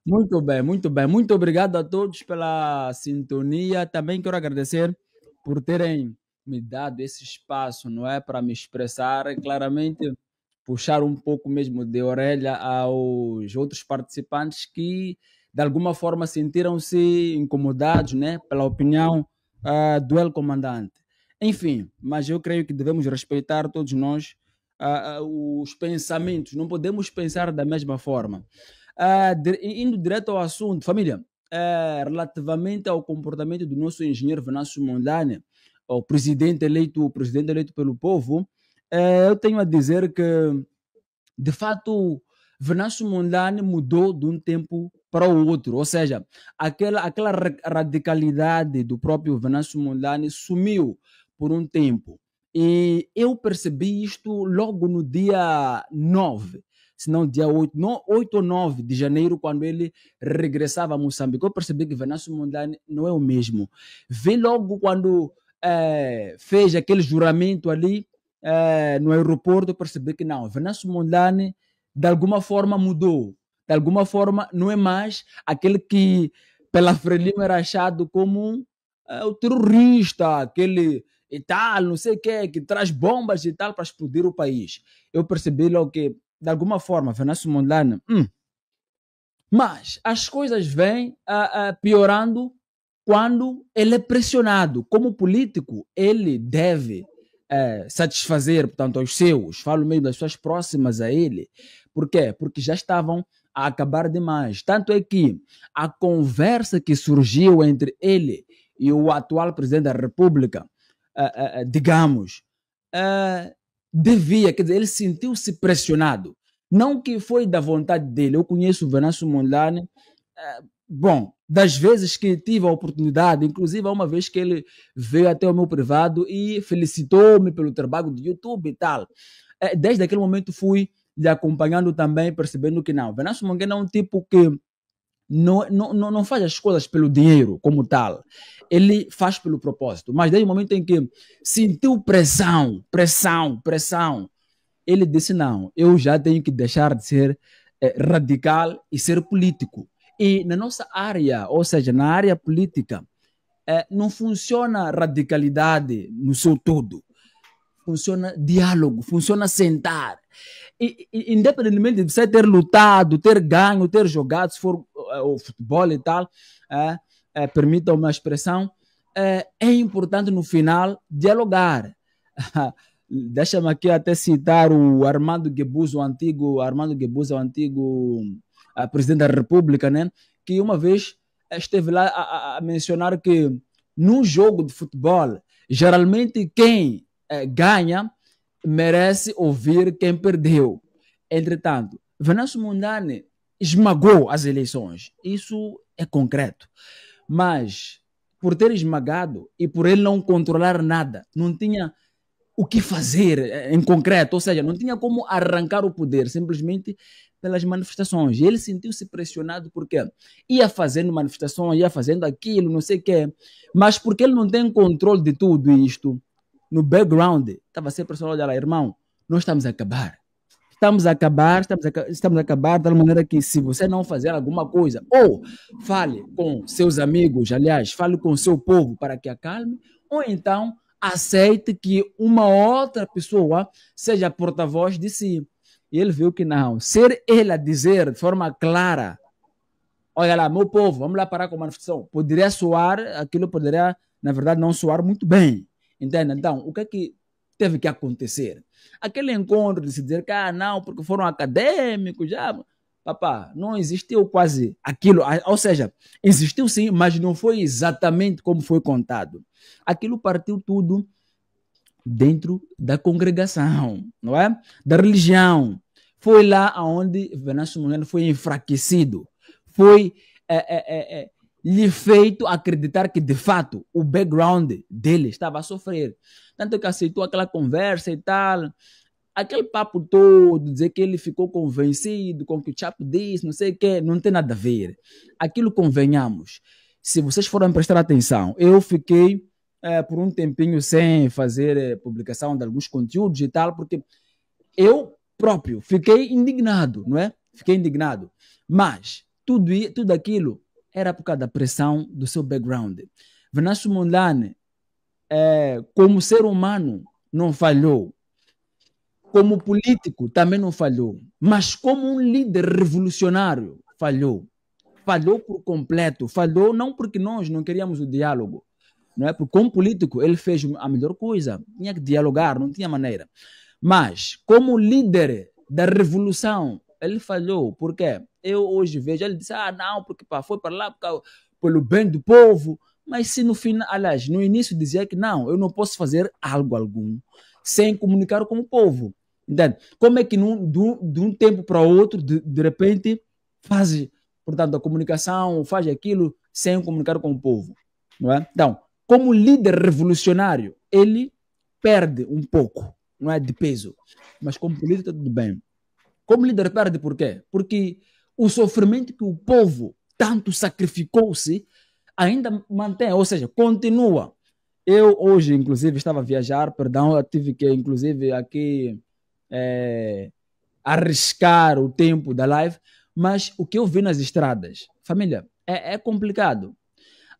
Muito bem, muito bem. Muito obrigado a todos pela sintonia. Também quero agradecer por terem me dado esse espaço, não é? Para me expressar claramente, puxar um pouco mesmo de orelha aos outros participantes que, de alguma forma, sentiram-se incomodados, né? Pela opinião do El Comandante. Enfim, mas eu creio que devemos respeitar todos nós os pensamentos. Não podemos pensar da mesma forma. Indo direto ao assunto, família, relativamente ao comportamento do nosso engenheiro Venâncio Mondlane, o presidente eleito pelo povo, eu tenho a dizer que, de fato, Venâncio Mondlane mudou de um tempo para o outro, ou seja, aquela radicalidade do próprio Venâncio Mondlane sumiu por um tempo. E eu percebi isto logo no dia 9, se não dia 8, 8 ou 9 de janeiro, quando ele regressava a Moçambique. Eu percebi que Venâncio Mondlane não é o mesmo. Vi logo quando fez aquele juramento ali no aeroporto, eu percebi que não, Venâncio Mondlane de alguma forma mudou. De alguma forma não é mais aquele que pela Frelimo era achado como o terrorista, aquele e tal, não sei o que traz bombas e tal para explodir o país. Eu percebi logo que, de alguma forma, Venâncio Mondlane, mas as coisas vêm piorando quando ele é pressionado. Como político, ele deve satisfazer, portanto, aos seus, falo mesmo das pessoas próximas a ele. Por quê? Porque já estavam a acabar demais. Tanto é que a conversa que surgiu entre ele e o atual presidente da República, digamos, devia, quer dizer, ele sentiu-se pressionado. Não que foi da vontade dele. Eu conheço o Venâncio Mondlane, bom, das vezes que tive a oportunidade, inclusive uma vez que ele veio até o meu privado e felicitou-me pelo trabalho do YouTube e tal. Desde aquele momento fui lhe acompanhando também, percebendo que não. Venâncio Mondlane é um tipo que não faz as coisas pelo dinheiro como tal. Ele faz pelo propósito. Mas desde o momento em que sentiu pressão, ele disse: não, eu já tenho que deixar de ser radical e ser político. E na nossa área, ou seja, na área política, não funciona radicalidade no seu todo. Funciona diálogo, funciona sentar. Independentemente de você ter lutado, ter ganho, ter jogado, se for o futebol e tal, permita uma expressão, é importante no final dialogar. Deixa-me aqui até citar o Armando Guebuza, o antigo presidente da República, né? Que uma vez esteve lá a mencionar que num jogo de futebol, geralmente quem ganha merece ouvir quem perdeu. Entretanto, Venâncio Mondlane esmagou as eleições. Isso é concreto. Mas, por ter esmagado e por ele não controlar nada, não tinha o que fazer em concreto, ou seja, não tinha como arrancar o poder, simplesmente pelas manifestações. E ele sentiu-se pressionado porque ia fazendo manifestações, ia fazendo aquilo, não sei o quê, mas porque ele não tem controle de tudo isto, no background, estava sempre pressionado, olha lá, irmão, nós estamos a acabar. Estamos a acabar de tal maneira que se você não fazer alguma coisa, ou fale com seus amigos, aliás, fale com seu povo para que acalme, ou então aceite que uma outra pessoa seja porta-voz de si. E ele viu que não. Ser ele a dizer de forma clara, olha lá, meu povo, vamos lá parar com a manifestação, poderia soar, aquilo poderia, na verdade, não soar muito bem. Entende? Então, o que é que teve que acontecer? Aquele encontro de se dizer que, não, porque foram acadêmicos, já. Papá, não existiu quase aquilo, ou seja, existiu sim, mas não foi exatamente como foi contado. Aquilo partiu tudo dentro da congregação, não é? Da religião. Foi lá onde Venâncio Mondlane foi enfraquecido. Foi lhe feito acreditar que, de fato, o background dele estava a sofrer. Tanto que aceitou aquela conversa e tal. Aquele papo todo, dizer que ele ficou convencido com o que o Chapo disse, não sei o quê, não tem nada a ver. Aquilo convenhamos. Se vocês forem prestar atenção, eu fiquei por um tempinho sem fazer publicação de alguns conteúdos e tal, porque eu próprio fiquei indignado, não é? Fiquei indignado. Mas tudo aquilo era por causa da pressão do seu background. Venâncio Mondlane, como ser humano, não falhou. Como político, também não falhou. Mas como um líder revolucionário, falhou. Falhou por completo. Falhou não porque nós não queríamos o diálogo. Não é? Porque como político, ele fez a melhor coisa. Tinha que dialogar, não tinha maneira. Mas, como líder da revolução, ele falhou. Por quê? Eu hoje vejo, ele disse, não, porque foi para lá pelo bem do povo. Mas se no final, aliás, no início dizia que não, eu não posso fazer algo algum sem comunicar com o povo. Entende? Como é que de um tempo para outro, de repente, faz, portanto, a comunicação, faz aquilo sem comunicar com o povo? Não é? Então, como líder revolucionário, ele perde um pouco, não é, de peso. Mas como político, tudo bem. Como líder perde por quê? Porque o sofrimento que o povo tanto sacrificou-se ainda mantém, ou seja, continua. Eu hoje, inclusive, estava a viajar, perdão, eu tive que, inclusive, aqui arriscar o tempo da live, mas o que eu vi nas estradas, família, é complicado.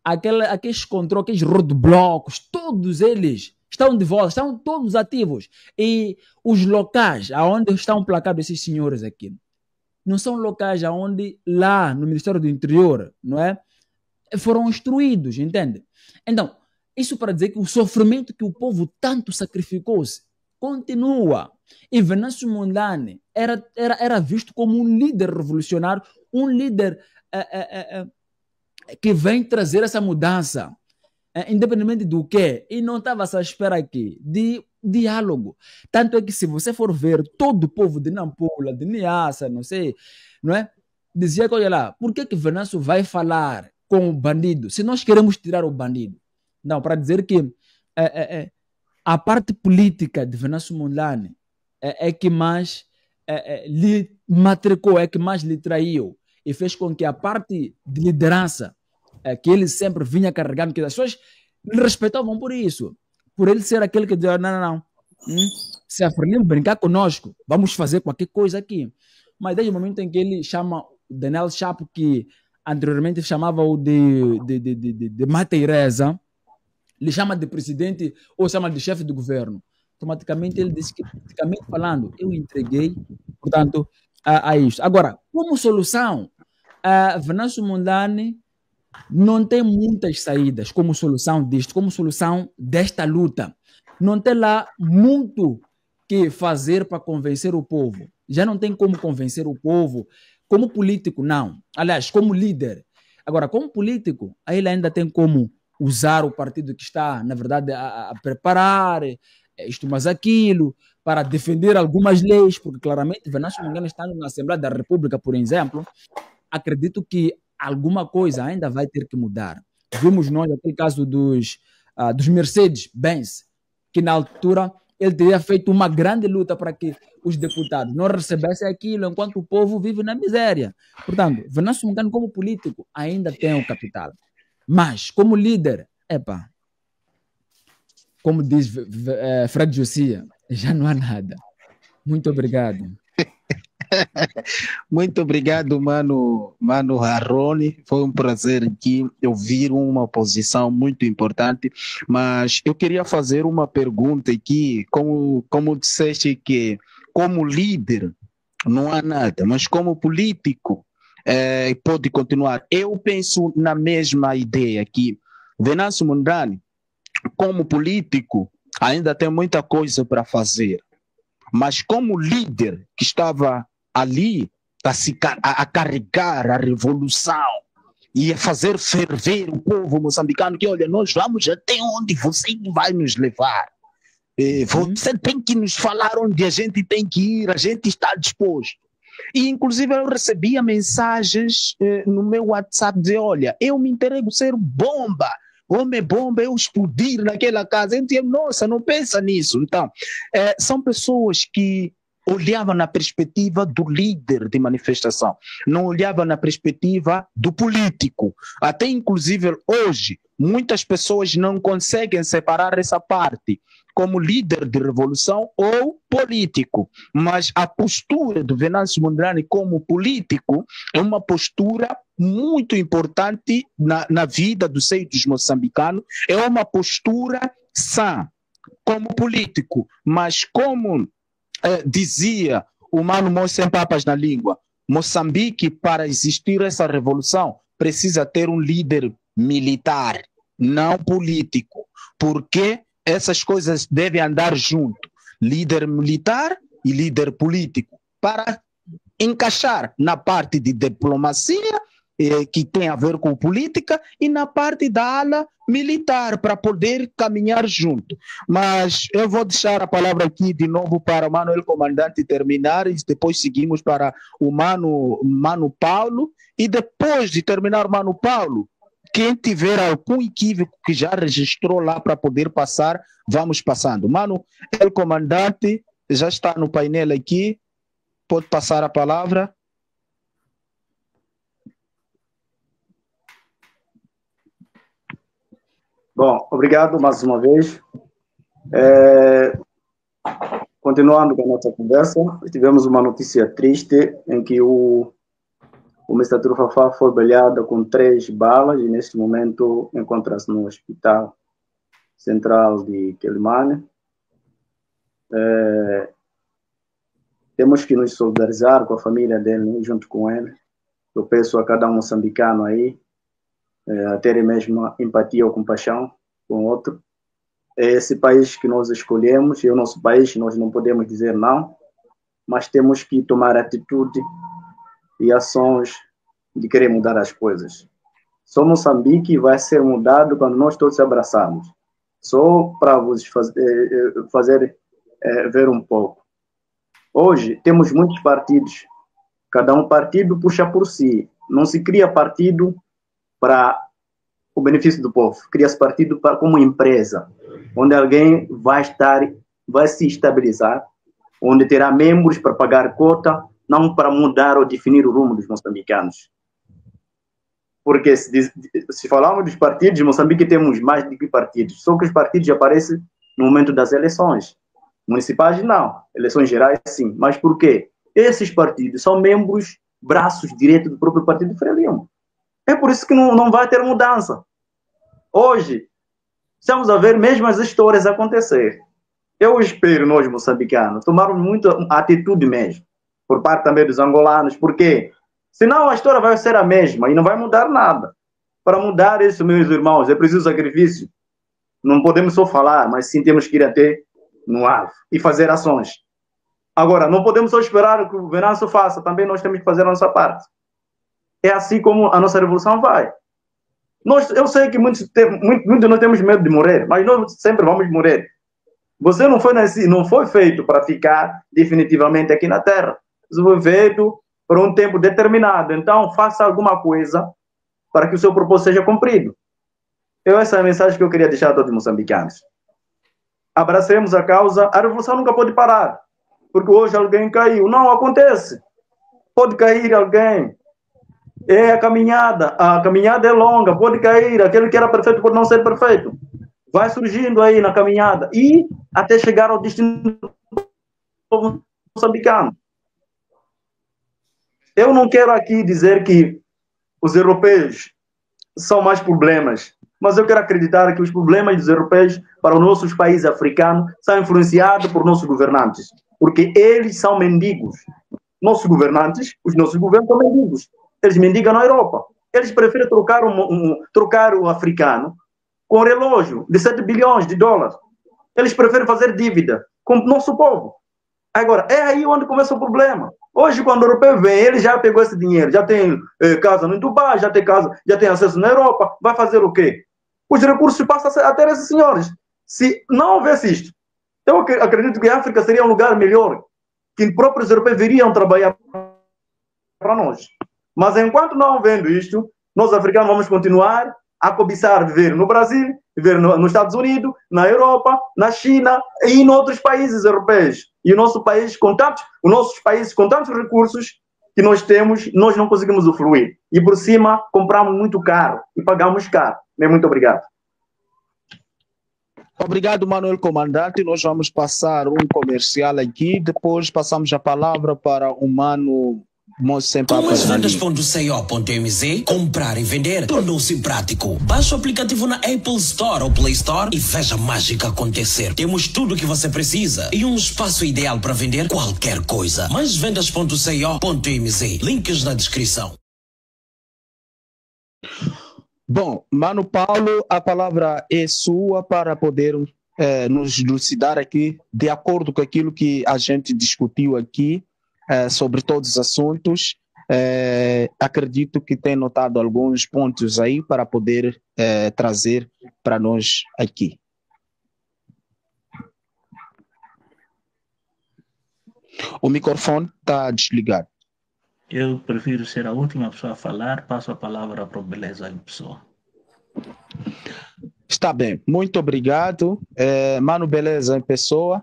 Aqueles controles, aqueles roadblocks, todos eles estão de volta, estão todos ativos. E os locais aonde estão placados esses senhores aqui, não são locais aonde lá no Ministério do Interior, não é? Foram instruídos, entende? Então, isso para dizer que o sofrimento que o povo tanto sacrificou-se continua. E Venâncio Mondlane era visto como um líder revolucionário, um líder que vem trazer essa mudança, independente do que. E não estava só à espera aqui de diálogo. Tanto é que se você for ver todo o povo de Nampula, de Niassa, não sei, não é? Dizia que, olha lá, por que Venâncio vai falar com o bandido se nós queremos tirar o bandido? Não, para dizer que a parte política de Venâncio Mondlane é que mais lhe matricou, é que mais lhe traiu e fez com que a parte de liderança que ele sempre vinha carregando, que as pessoas lhe respeitavam por isso, por ele ser aquele que dizia, não, se a Frelimo brincar conosco, vamos fazer qualquer coisa aqui. Mas desde o momento em que ele chama o Daniel Chapo, que anteriormente chamava-o de Mateireza, lhe chama de presidente ou chama de chefe do governo, automaticamente ele disse que, politicamente falando, eu entreguei, portanto, a isto. Agora, como solução, Venâncio Mondlane não tem muitas saídas como solução disto, como solução desta luta. Não tem lá muito que fazer para convencer o povo. Já não tem como convencer o povo. Como político, não. Aliás, como líder. Agora, como político, aí ele ainda tem como usar o partido que está, na verdade, a preparar isto mais aquilo, para defender algumas leis, porque claramente Venâncio Mondlane está na Assembleia da República, por exemplo, acredito que alguma coisa ainda vai ter que mudar. Vimos nós aquele caso dos Mercedes-Benz, que na altura ele teria feito uma grande luta para que os deputados não recebessem aquilo enquanto o povo vive na miséria. Portanto, Venâncio Mondlane como político ainda tem o capital. Mas, como líder, como diz Fred Josia, já não há nada. Muito obrigado. Muito obrigado, mano Arrone. Foi um prazer aqui ouvir uma posição muito importante, mas eu queria fazer uma pergunta aqui, como disseste que como líder não há nada, mas como político pode continuar. Eu penso na mesma ideia que Venâncio Mondlane, como político, ainda tem muita coisa para fazer, mas como líder que estava ali a carregar a revolução e a fazer ferver o povo moçambicano, que olha, nós vamos até onde você vai nos levar. Você tem que nos falar onde a gente tem que ir, a gente está disposto. E inclusive eu recebia mensagens no meu WhatsApp de, olha, eu me entrego ser bomba, homem bomba, eu explodir naquela casa. Eu dizia, nossa, não pensa nisso. Então, são pessoas que olhavam na perspectiva do líder de manifestação, não olhavam na perspectiva do político. Até inclusive hoje, muitas pessoas não conseguem separar essa parte. como líder de revolução ou político, mas a postura do Venâncio Mondlane como político é uma postura muito importante na vida do seio dos moçambicanos, é uma postura sã como político, mas como dizia o Mano Mois sem papas na língua, Moçambique, para existir essa revolução, precisa ter um líder militar, não político, porque essas coisas devem andar junto, líder militar e líder político, para encaixar na parte de diplomacia, que tem a ver com política, e na parte da ala militar, para poder caminhar junto. Mas eu vou deixar a palavra aqui de novo para o Manuel Comandante terminar, e depois seguimos para o Mano Paulo, e depois de terminar o Mano Paulo, quem tiver algum equívoco que já registrou lá para poder passar, vamos passando. Mano, o comandante já está no painel aqui, pode passar a palavra. Bom, obrigado mais uma vez. Continuando com a nossa conversa, tivemos uma notícia triste em que o Mr. Fafá foi baleado com 3 balas e neste momento encontra-se no hospital central de Quelimane. Temos que nos solidarizar com a família dele, junto com ele. Eu peço a cada moçambicano aí a terem mesmo empatia ou compaixão com o outro. É esse país que nós escolhemos, é o nosso país, nós não podemos dizer não, mas temos que tomar atitude e ações de querer mudar as coisas. Só Moçambique vai ser mudado quando nós todos abraçarmos. Só para vos fazer ver um pouco. Hoje temos muitos partidos, cada um partido puxa por si. Não se cria partido para o benefício do povo, cria-se partido como empresa, onde alguém vai se estabilizar, onde terá membros para pagar cota, não para mudar ou definir o rumo dos moçambicanos. Porque se falarmos dos partidos, em Moçambique temos mais de que partidos, só que os partidos aparecem no momento das eleições. Municipais não, eleições gerais sim. Mas por quê? Esses partidos são membros, braços direitos do próprio partido Frelimo. É por isso que não vai ter mudança. Hoje, estamos a ver mesmo as histórias acontecer. Eu espero, nós moçambicanos, tomarmos muita atitude mesmo, por parte também dos angolanos, porque senão a história vai ser a mesma e não vai mudar nada. Para mudar isso, meus irmãos, é preciso sacrifício. Não podemos só falar, mas sim temos que ir até no alvo e fazer ações. Agora, não podemos só esperar que o Venâncio faça, também nós temos que fazer a nossa parte. É assim como a nossa revolução vai. Eu sei que muitos nós temos medo de morrer, mas nós sempre vamos morrer. Você não foi feito para ficar definitivamente aqui na Terra. Você foi feito por um tempo determinado. Então, faça alguma coisa para que o seu propósito seja cumprido. Essa é a mensagem que eu queria deixar a todos os moçambicanos. Abracemos a causa. A revolução nunca pode parar, porque hoje alguém caiu. Não acontece. Pode cair alguém. É a caminhada é longa, pode cair, aquele que era perfeito pode não ser perfeito. Vai surgindo aí na caminhada e até chegar ao destino moçambicano. Eu não quero aqui dizer que os europeus são mais problemas, mas eu quero acreditar que os problemas dos europeus para os nossos países africanos são influenciados por nossos governantes, porque eles são mendigos. Nossos governantes, os nossos governos são mendigos. Eles mendigam na Europa. Eles preferem trocar o africano com um relógio de 7 bilhões de dólares. Eles preferem fazer dívida com o nosso povo. Agora, é aí onde começa o problema. Hoje, quando o europeu vem, ele já pegou esse dinheiro, já tem casa no Dubai, já tem acesso na Europa, vai fazer o quê? Os recursos passam a ter esses senhores. Se não houvesse isto, eu acredito que a África seria um lugar melhor, que próprios europeus viriam trabalhar para nós. Mas enquanto não vendo isto, nós africanos vamos continuar a cobiçar viver no Brasil, viver nos Estados Unidos, na Europa, na China e em outros países europeus. E os nossos países com tantos recursos que nós temos, nós não conseguimos usufruir. E por cima, compramos muito caro e pagamos caro. Muito obrigado. Obrigado, Manuel Comandante. Nós vamos passar um comercial aqui, depois passamos a palavra para o Mano Moçem Com Papas as na Língua. vendas.co.mz, comprar e vender tornou-se prático. Baixe o aplicativo na Apple Store ou Play Store e veja a mágica acontecer. Temos tudo o que você precisa e um espaço ideal para vender qualquer coisa. Mais vendas.co.mz, links na descrição. Bom, Mano Paulo, a palavra é sua para poder nos elucidar aqui, de acordo com aquilo que a gente discutiu aqui, sobre todos os assuntos. Acredito que tem notado alguns pontos aí para poder trazer para nós aqui. O microfone está desligado. Eu prefiro ser a última pessoa a falar, passo a palavra para o Beleza em pessoa. Está bem, muito obrigado. Mano Beleza em pessoa.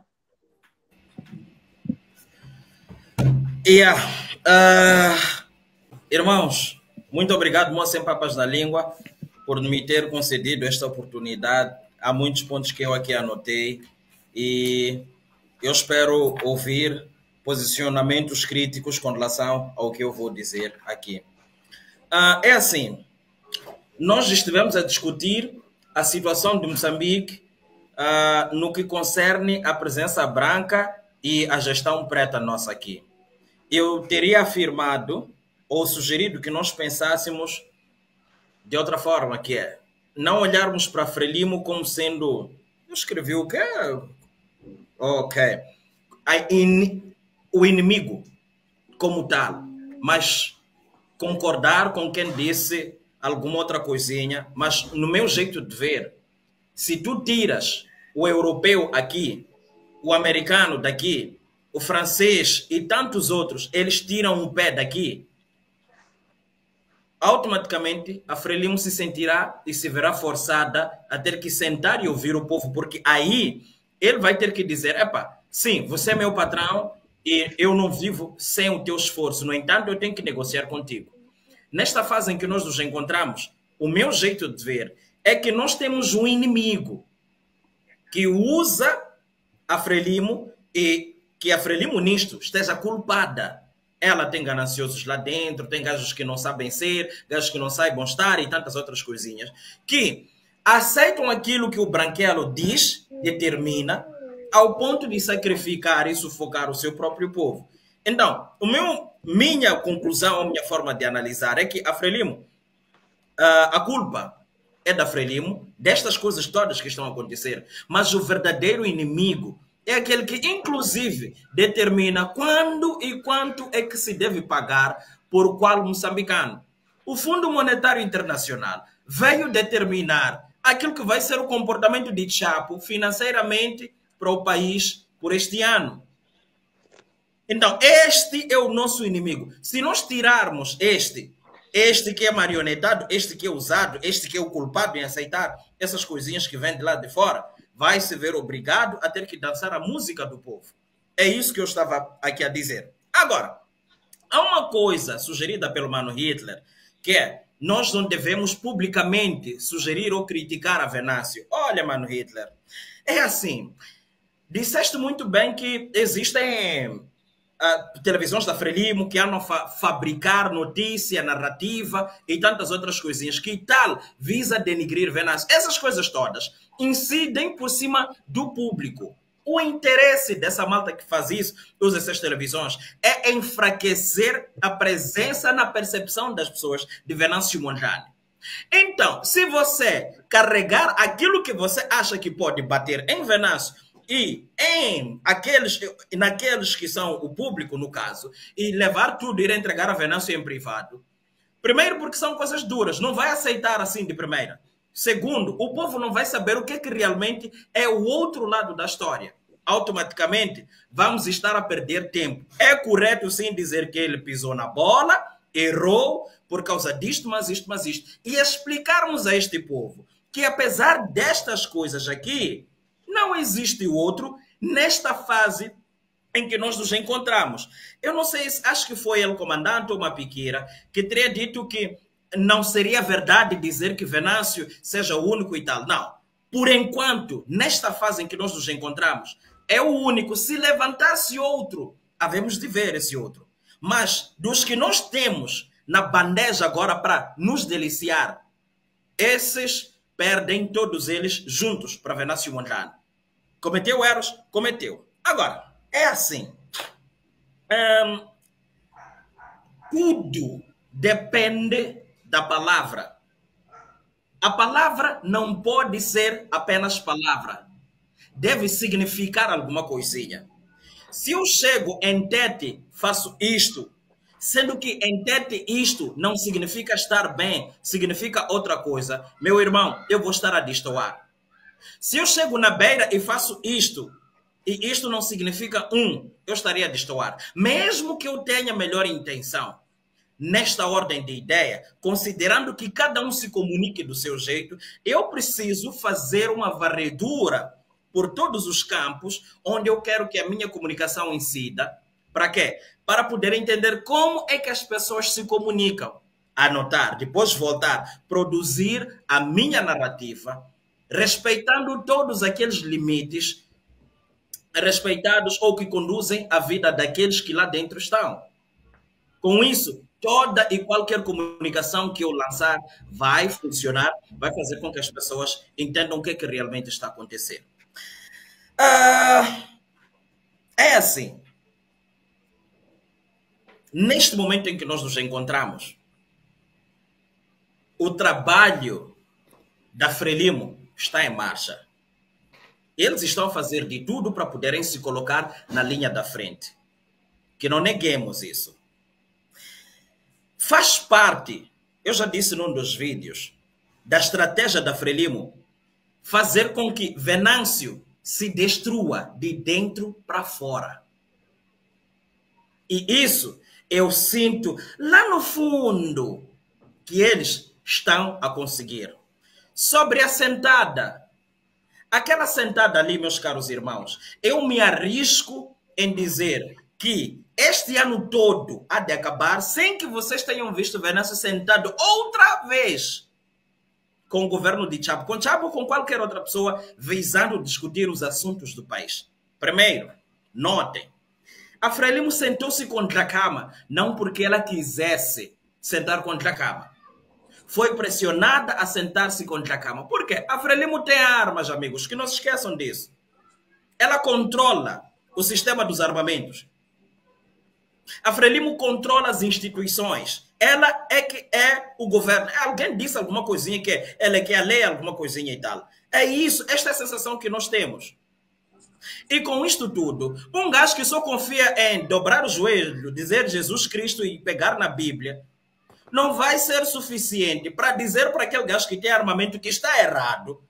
Irmãos, muito obrigado, Moçem Papas da Língua, por me ter concedido esta oportunidade. Há muitos pontos que eu aqui anotei e eu espero ouvir posicionamentos críticos com relação ao que eu vou dizer aqui. É assim, nós estivemos a discutir a situação de Moçambique no que concerne a presença branca e a gestão preta nossa aqui. Eu teria afirmado ou sugerido que nós pensássemos de outra forma, que é não olharmos para Frelimo como sendo... Eu escrevi o quê? Ok. O inimigo como tal, mas concordar com quem disse alguma outra coisinha, mas no meu jeito de ver, se tu tiras o europeu aqui, o americano daqui, o francês e tantos outros, eles tiram um pé daqui, automaticamente a Frelimo se sentirá e se verá forçada a ter que sentar e ouvir o povo, porque aí ele vai ter que dizer, epa, sim, você é meu patrão e eu não vivo sem o teu esforço, no entanto eu tenho que negociar contigo. Nesta fase em que nós nos encontramos, o meu jeito de ver é que nós temos um inimigo que usa a Frelimo e que a Frelimo nisto esteja culpada. Ela tem gananciosos lá dentro, tem gajos que não sabem ser, gajos que não saibam estar e tantas outras coisinhas, que aceitam aquilo que o branquelo diz, determina, ao ponto de sacrificar e sufocar o seu próprio povo. Então, minha conclusão, a minha forma de analisar é que a Frelimo, a culpa é da Frelimo, destas coisas todas que estão a acontecer, mas o verdadeiro inimigo é aquele que, inclusive, determina quando e quanto é que se deve pagar por qual moçambicano. O Fundo Monetário Internacional veio determinar aquilo que vai ser o comportamento de Chapo financeiramente para o país por este ano. Então, este é o nosso inimigo. Se nós tirarmos este que é marionetado, este que é usado, este que é o culpado em aceitar essas coisinhas que vêm de lá de fora, vai se ver obrigado a ter que dançar a música do povo. É isso que eu estava aqui a dizer. Agora, há uma coisa sugerida pelo Mano Hitler, que é, nós não devemos publicamente sugerir ou criticar a Venâncio. Olha, Mano Hitler, é assim, disseste muito bem que existem televisões da Frelimo que andam a fabricar notícia, narrativa e tantas outras coisinhas que tal visa denigrir Venâncio. Essas coisas todas incidem por cima do público. O interesse dessa malta que faz isso, usa essas televisões, é enfraquecer a presença na percepção das pessoas de Venâncio Mondlane. Então, se você carregar aquilo que você acha que pode bater em Venâncio e naqueles que são o público, no caso, e levar tudo e ir entregar a Venâncio em privado, primeiro porque são coisas duras, não vai aceitar assim de primeira. Segundo, o povo não vai saber o que é que realmente é o outro lado da história. Automaticamente, vamos estar a perder tempo. É correto sim dizer que ele pisou na bola, errou por causa disto, mas isto, mas isto. E explicarmos a este povo que apesar destas coisas aqui, não existe outro nesta fase em que nós nos encontramos. Eu não sei, acho que foi ele, comandante ou uma piqueira, que teria dito que não seria verdade dizer que Venâncio seja o único e tal. Não. por enquanto, nesta fase em que nós nos encontramos, é o único. Se levantar-se outro, havemos de ver esse outro. Mas dos que nós temos na bandeja agora para nos deliciar, esses perdem todos eles juntos para Venâncio Mondlane. Cometeu erros? Cometeu. Agora, é assim. Tudo depende da palavra. A palavra não pode ser apenas palavra. Deve significar alguma coisinha. Se eu chego em Tete, faço isto, sendo que em Tete isto não significa estar bem, significa outra coisa, meu irmão, eu vou estar a destoar. Se eu chego na beira e faço isto, e isto não significa eu estaria a destoar. Mesmo que eu tenha melhor intenção, nesta ordem de ideia, considerando que cada um se comunique do seu jeito, eu preciso fazer uma varredura por todos os campos onde eu quero que a minha comunicação incida. Para quê? Para poder entender como é que as pessoas se comunicam. Anotar, depois voltar, produzir a minha narrativa, respeitando todos aqueles limites respeitados ou que conduzem a vida daqueles que lá dentro estão. Com isso, toda e qualquer comunicação que eu lançar vai funcionar, vai fazer com que as pessoas entendam o que é que realmente está acontecendo. É assim. Neste momento em que nós nos encontramos, o trabalho da Frelimo está em marcha. Eles estão a fazer de tudo para poderem se colocar na linha da frente. Que não neguemos isso. Faz parte, eu já disse num dos vídeos, da estratégia da Frelimo fazer com que Venâncio se destrua de dentro para fora. E isso eu sinto lá no fundo que eles estão a conseguir. Sobre a sentada, aquela sentada ali, meus caros irmãos, eu me arrisco em dizer que este ano todo há de acabar sem que vocês tenham visto Venâncio sentado outra vez com o governo de Tchabo, com Tchabo ou com qualquer outra pessoa, visando discutir os assuntos do país. Primeiro, notem, a Frelimo sentou-se com Dhlakama, não porque ela quisesse sentar com Dhlakama. Foi pressionada a sentar-se com Dhlakama. Por quê? A Frelimo tem armas, amigos, que não se esqueçam disso. Ela controla o sistema dos armamentos. A Frelimo controla as instituições. Ela é que é o governo. Alguém disse alguma coisinha que ela é que a lei, alguma coisinha e tal. É isso, esta é a sensação que nós temos. E com isto tudo, um gajo que só confia em dobrar o joelho, dizer Jesus Cristo e pegar na Bíblia, não vai ser suficiente para dizer para aquele gajo que tem armamento que está errado.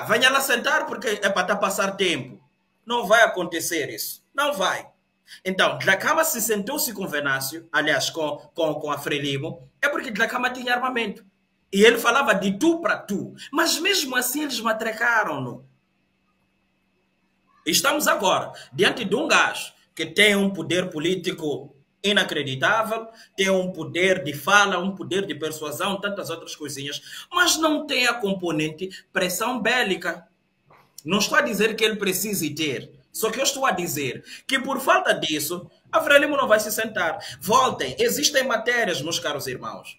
Venha lá sentar porque é para passar tempo. Não vai acontecer isso. Não vai. Então, Dhlakama se sentou-se com Venâncio, aliás, com a Frelimo, é porque Dhlakama tinha armamento. E ele falava de tu para tu. Mas mesmo assim eles matracaram-no. Estamos agora diante de um gajo que tem um poder político inacreditável, tem um poder de fala, um poder de persuasão, tantas outras coisinhas, mas não tem a componente pressão bélica. Não estou a dizer que ele precise ter, só que eu estou a dizer que por falta disso, a Frelimo não vai se sentar. Voltem, existem matérias, meus caros irmãos,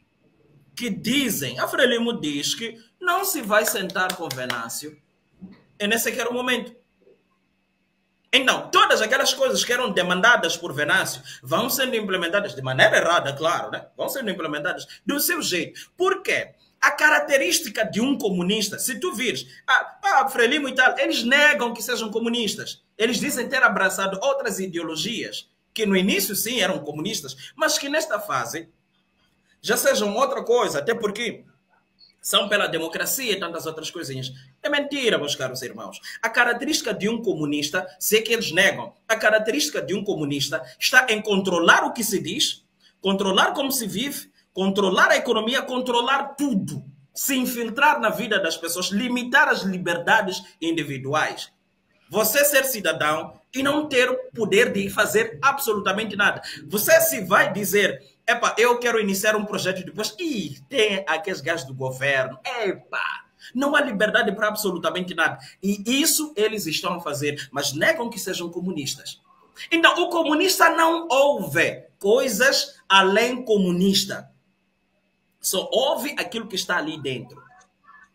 que dizem, a Frelimo diz que não se vai sentar com Venâncio nesse sequer momento. Então, todas aquelas coisas que eram demandadas por Venâncio vão sendo implementadas de maneira errada, claro, né? Vão sendo implementadas do seu jeito. Por quê? A característica de um comunista, se tu vires, Frelimo e tal, eles negam que sejam comunistas. Eles dizem ter abraçado outras ideologias, que no início sim eram comunistas, mas que nesta fase já sejam outra coisa, até porque são pela democracia e tantas outras coisinhas. É mentira, meus caros irmãos. A característica de um comunista, se é que eles negam, a característica de um comunista está em controlar o que se diz, controlar como se vive, controlar a economia, controlar tudo, se infiltrar na vida das pessoas, limitar as liberdades individuais. Você ser cidadão e não ter o poder de fazer absolutamente nada. Você se vai dizer, eu quero iniciar um projeto depois, tem aqueles gajos do governo, Não há liberdade para absolutamente nada. E isso eles estão a fazer, mas negam que sejam comunistas. Então, o comunista não ouve coisas além comunista. Só ouve aquilo que está ali dentro.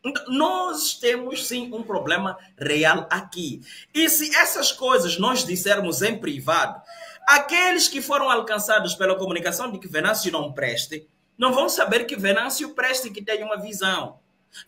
Então, nós temos sim um problema real aqui. E se essas coisas nós dissermos em privado, aqueles que foram alcançados pela comunicação de que Venâncio não preste, não vão saber que Venâncio preste, que tem uma visão.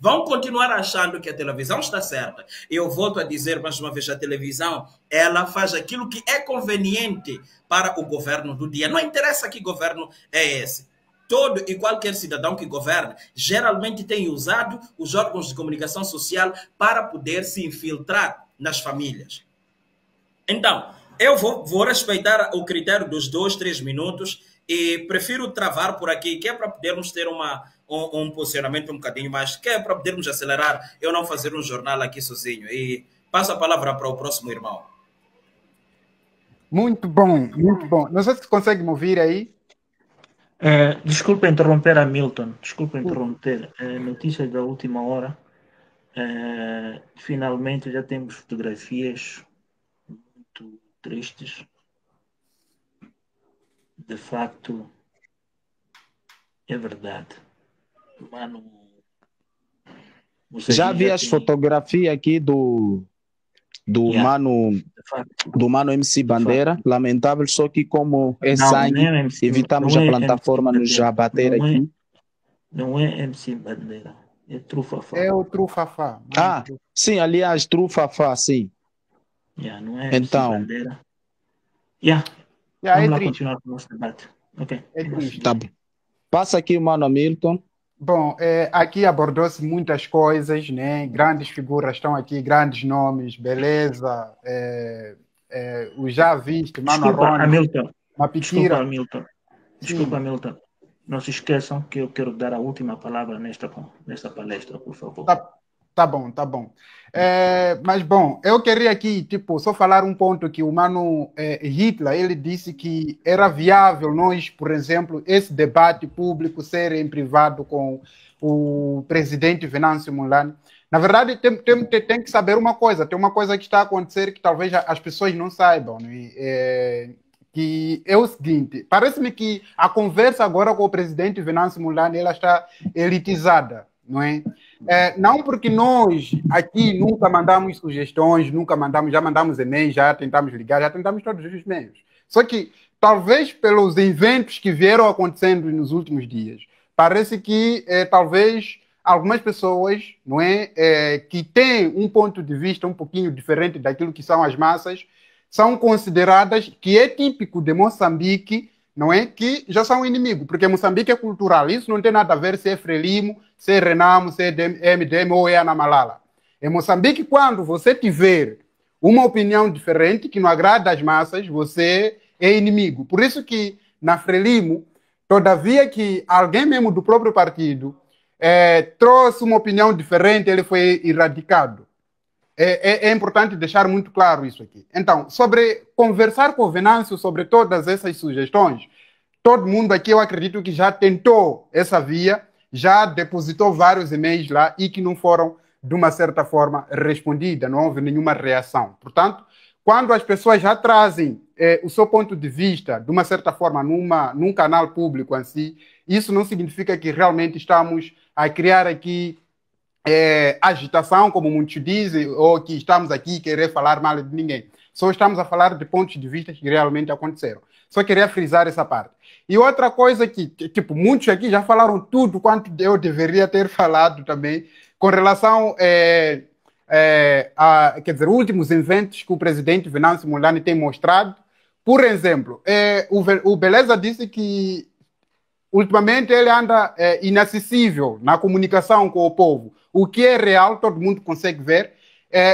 Vão continuar achando que a televisão está certa. Eu volto a dizer mais uma vez, a televisão, ela faz aquilo que é conveniente para o governo do dia. Não interessa que governo é esse. Todo e qualquer cidadão que governa geralmente tem usado os órgãos de comunicação social para poder se infiltrar nas famílias. Então, eu vou respeitar o critério dos 2, 3 minutos e prefiro travar por aqui, que é para podermos ter um posicionamento um bocadinho mais, que é para podermos acelerar, eu não fazer um jornal aqui sozinho. E passo a palavra para o próximo irmão. Muito bom, muito bom. Não sei se consegue me ouvir aí. Desculpa interromper, Hamilton. Desculpa interromper. Notícias da última hora. Finalmente já temos fotografias muito tristes. De facto, é verdade. Mano, já vi as fotografias aqui do Mano MC Bandeira. Lamentável, só que como é sangue, evitamos a plataforma nos abater aqui. Não é MC Bandeira, é Trufafá. É o Trufafá. Sim, aliás, Trufafá, sim. Não é então, MC Bandeira. Vamos lá continuar com o nosso debate. Ok. É triste. Tá bom. Passa aqui o Mano Hamilton. Bom, aqui abordou-se muitas coisas, né? Grandes figuras estão aqui, grandes nomes, beleza. O já visto, Mano Desculpa, Hamilton. Mapiquira. Desculpa, Hamilton. Não se esqueçam que eu quero dar a última palavra nesta palestra, por favor. Tá bom. Mas, bom, eu queria aqui, só falar um ponto que o Mano Hitler, ele disse que era viável nós, por exemplo, esse debate público ser em privado com o presidente Venâncio Mondlane. Na verdade, tem que saber uma coisa, tem uma coisa que está a acontecer que talvez as pessoas não saibam, né? Que é o seguinte, parece-me que a conversa agora com o presidente Venâncio Mondlane, ela está elitizada, não é? Não porque nós aqui nunca mandamos sugestões, já mandamos e-mails, já tentamos ligar, já tentamos todos os meios. Só que, talvez pelos eventos que vieram acontecendo nos últimos dias, parece que talvez algumas pessoas, não é, que têm um ponto de vista um pouquinho diferente daquilo que são as massas, são consideradas, que é típico de Moçambique, não é? Que já são inimigos, porque Moçambique é cultural. Isso não tem nada a ver se é Frelimo, se é Renamo, se é MDM ou é Ana Malala. Em Moçambique, quando você tiver uma opinião diferente, que não agrada às massas, você é inimigo. Por isso que na Frelimo, todavia que alguém mesmo do próprio partido trouxe uma opinião diferente, ele foi erradicado. É importante deixar muito claro isso aqui. Então, sobre conversar com o Venâncio sobre todas essas sugestões, todo mundo aqui, eu acredito que já tentou essa via, já depositou vários e-mails lá e que não foram, de uma certa forma, respondidas, não houve nenhuma reação. Portanto, quando as pessoas já trazem o seu ponto de vista, de uma certa forma, num canal público em si, isso não significa que realmente estamos a criar aqui agitação, como muitos dizem, ou que estamos aqui querer falar mal de ninguém. Só estamos a falar de pontos de vista que realmente aconteceram. Só queria frisar essa parte. E outra coisa que, muitos aqui já falaram tudo quanto eu deveria ter falado também, com relação quer dizer, últimos eventos que o presidente Venâncio Mondlane tem mostrado. Por exemplo, o Beleza disse que ultimamente ele anda inacessível na comunicação com o povo. O que é real, todo mundo consegue ver.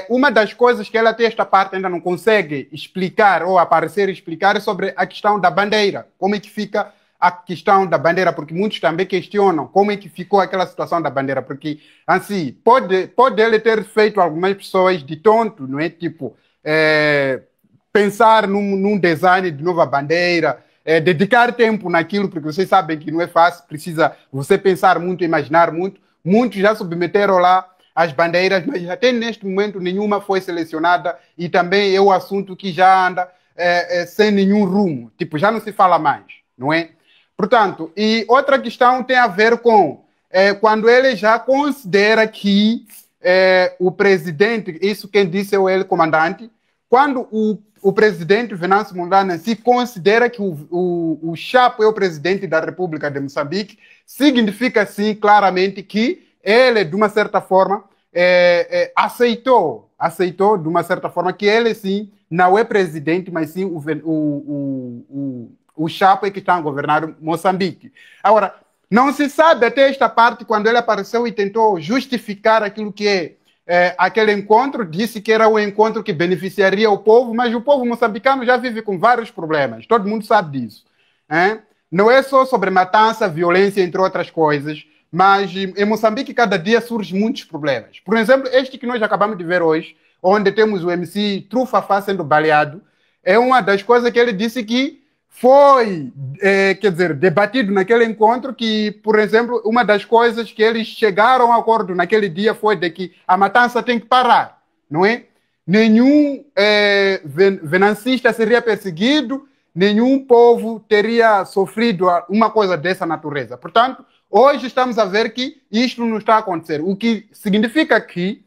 Uma das coisas que ela até esta parte ainda não consegue explicar ou aparecer explicar é sobre a questão da bandeira. Como é que fica a questão da bandeira? Porque muitos também questionam como é que ficou aquela situação da bandeira. Porque, assim, pode ele ter feito algumas pessoas de tonto, não é? Pensar num design de nova bandeira, dedicar tempo naquilo, porque vocês sabem que não é fácil, precisa você pensar muito, imaginar muito. Muitos já submeteram lá as bandeiras, mas até neste momento nenhuma foi selecionada e também é o assunto que já anda sem nenhum rumo, tipo, já não se fala mais, não é? Portanto, e outra questão tem a ver com quando ele já considera que o presidente, isso quem disse é o ele comandante, quando o presidente Venâncio Mondlane se considera que o Chapo é o presidente da República de Moçambique, significa sim claramente que ele, de uma certa forma, aceitou de uma certa forma que ele sim não é presidente, mas sim o Chapo é que está a governar Moçambique. Agora, não se sabe até esta parte, quando ele apareceu e tentou justificar aquilo que aquele encontro, disse que era um encontro que beneficiaria o povo, mas o povo moçambicano já vive com vários problemas, todo mundo sabe disso. Não é só sobre matança, violência, entre outras coisas, mas em Moçambique cada dia surgem muitos problemas. Por exemplo, este que nós acabamos de ver hoje, onde temos o MC Trufafá sendo baleado, é uma das coisas que ele disse que foi, quer dizer, debatido naquele encontro, que, por exemplo, uma das coisas que eles chegaram a acordo naquele dia foi de que a matança tem que parar, não é? Nenhum venancista seria perseguido, nenhum povo teria sofrido uma coisa dessa natureza. Portanto, hoje estamos a ver que isto não está a acontecer, o que significa que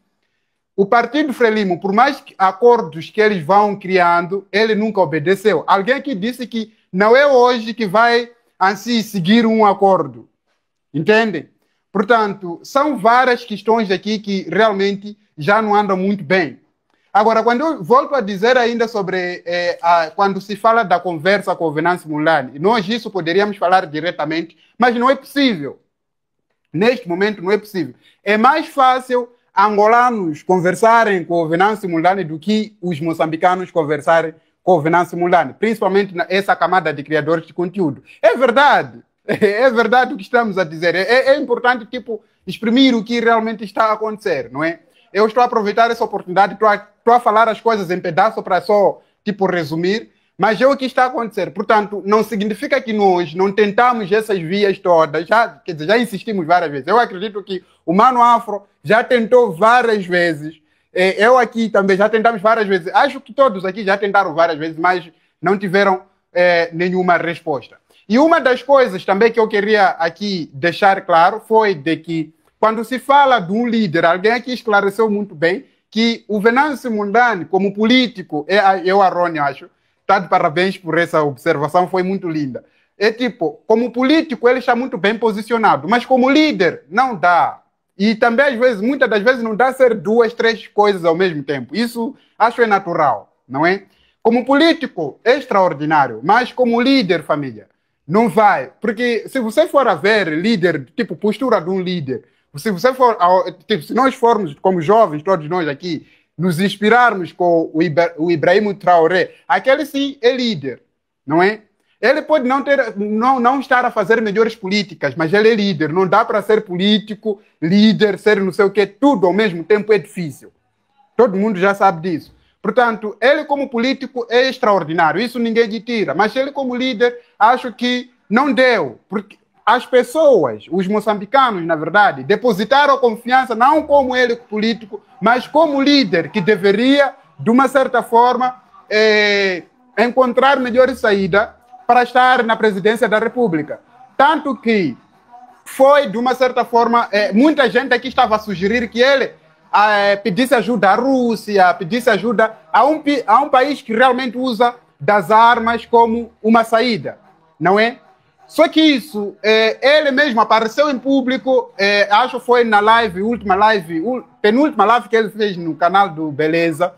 o Partido Frelimo, por mais acordos que eles vão criando, ele nunca obedeceu. Alguém que disse que não é hoje que vai assim seguir um acordo. Entendem? Portanto, são várias questões aqui que realmente já não andam muito bem. Agora, quando eu volto a dizer ainda sobre quando se fala da conversa com o Venâncio Mondlane, nós isso poderíamos falar diretamente, mas não é possível. Neste momento não é possível. É mais fácil angolanos conversarem com o Venâncio Mondlane do que os moçambicanos conversarem com o Venâncio Mondlane, principalmente essa camada de criadores de conteúdo. É verdade o que estamos a dizer. É importante, tipo, exprimir o que realmente está a acontecer, não é? Eu estou a aproveitar essa oportunidade, estou a falar as coisas em pedaço para só, tipo, resumir, mas é o que está a acontecer. Portanto, não significa que nós não tentamos essas vias todas, quer dizer, já insistimos várias vezes. Eu acredito que o Mano Afro já tentou várias vezes, eu aqui também já tentamos várias vezes, acho que todos aqui já tentaram várias vezes, mas não tiveram nenhuma resposta. E uma das coisas também que eu queria aqui deixar claro foi de que quando se fala de um líder, alguém aqui esclareceu muito bem que o Venâncio Mondlane, como político, eu, Aroni, acho, está de parabéns por essa observação, foi muito linda. É tipo, como político ele está muito bem posicionado, mas como líder não dá. E também, às vezes, muitas das vezes não dá ser 2, 3 coisas ao mesmo tempo. Isso acho é natural, não é? Como político é extraordinário, mas como líder, família, não vai. Porque se você for a ver líder, tipo, postura de um líder, se você for, tipo, se nós formos como jovens, todos nós aqui, nos inspirarmos com o Ibrahim Traoré, aquele sim é líder, não é? Ele pode não estar a fazer melhores políticas, mas ele é líder. Não dá para ser político, líder, ser não sei o quê, tudo ao mesmo tempo é difícil. Todo mundo já sabe disso. Portanto, ele como político é extraordinário, isso ninguém lhe tira. Mas ele como líder, acho que não deu, porque as pessoas, os moçambicanos, na verdade, depositaram confiança não como ele político, mas como líder que deveria, de uma certa forma, encontrar melhor saída para estar na presidência da República. Tanto que foi, de uma certa forma, muita gente aqui estava a sugerir que ele pedisse ajuda à Rússia, pedisse ajuda a um país que realmente usa das armas como uma saída, não é? Só que isso, ele mesmo apareceu em público, acho que foi na penúltima live que ele fez no canal do Beleza,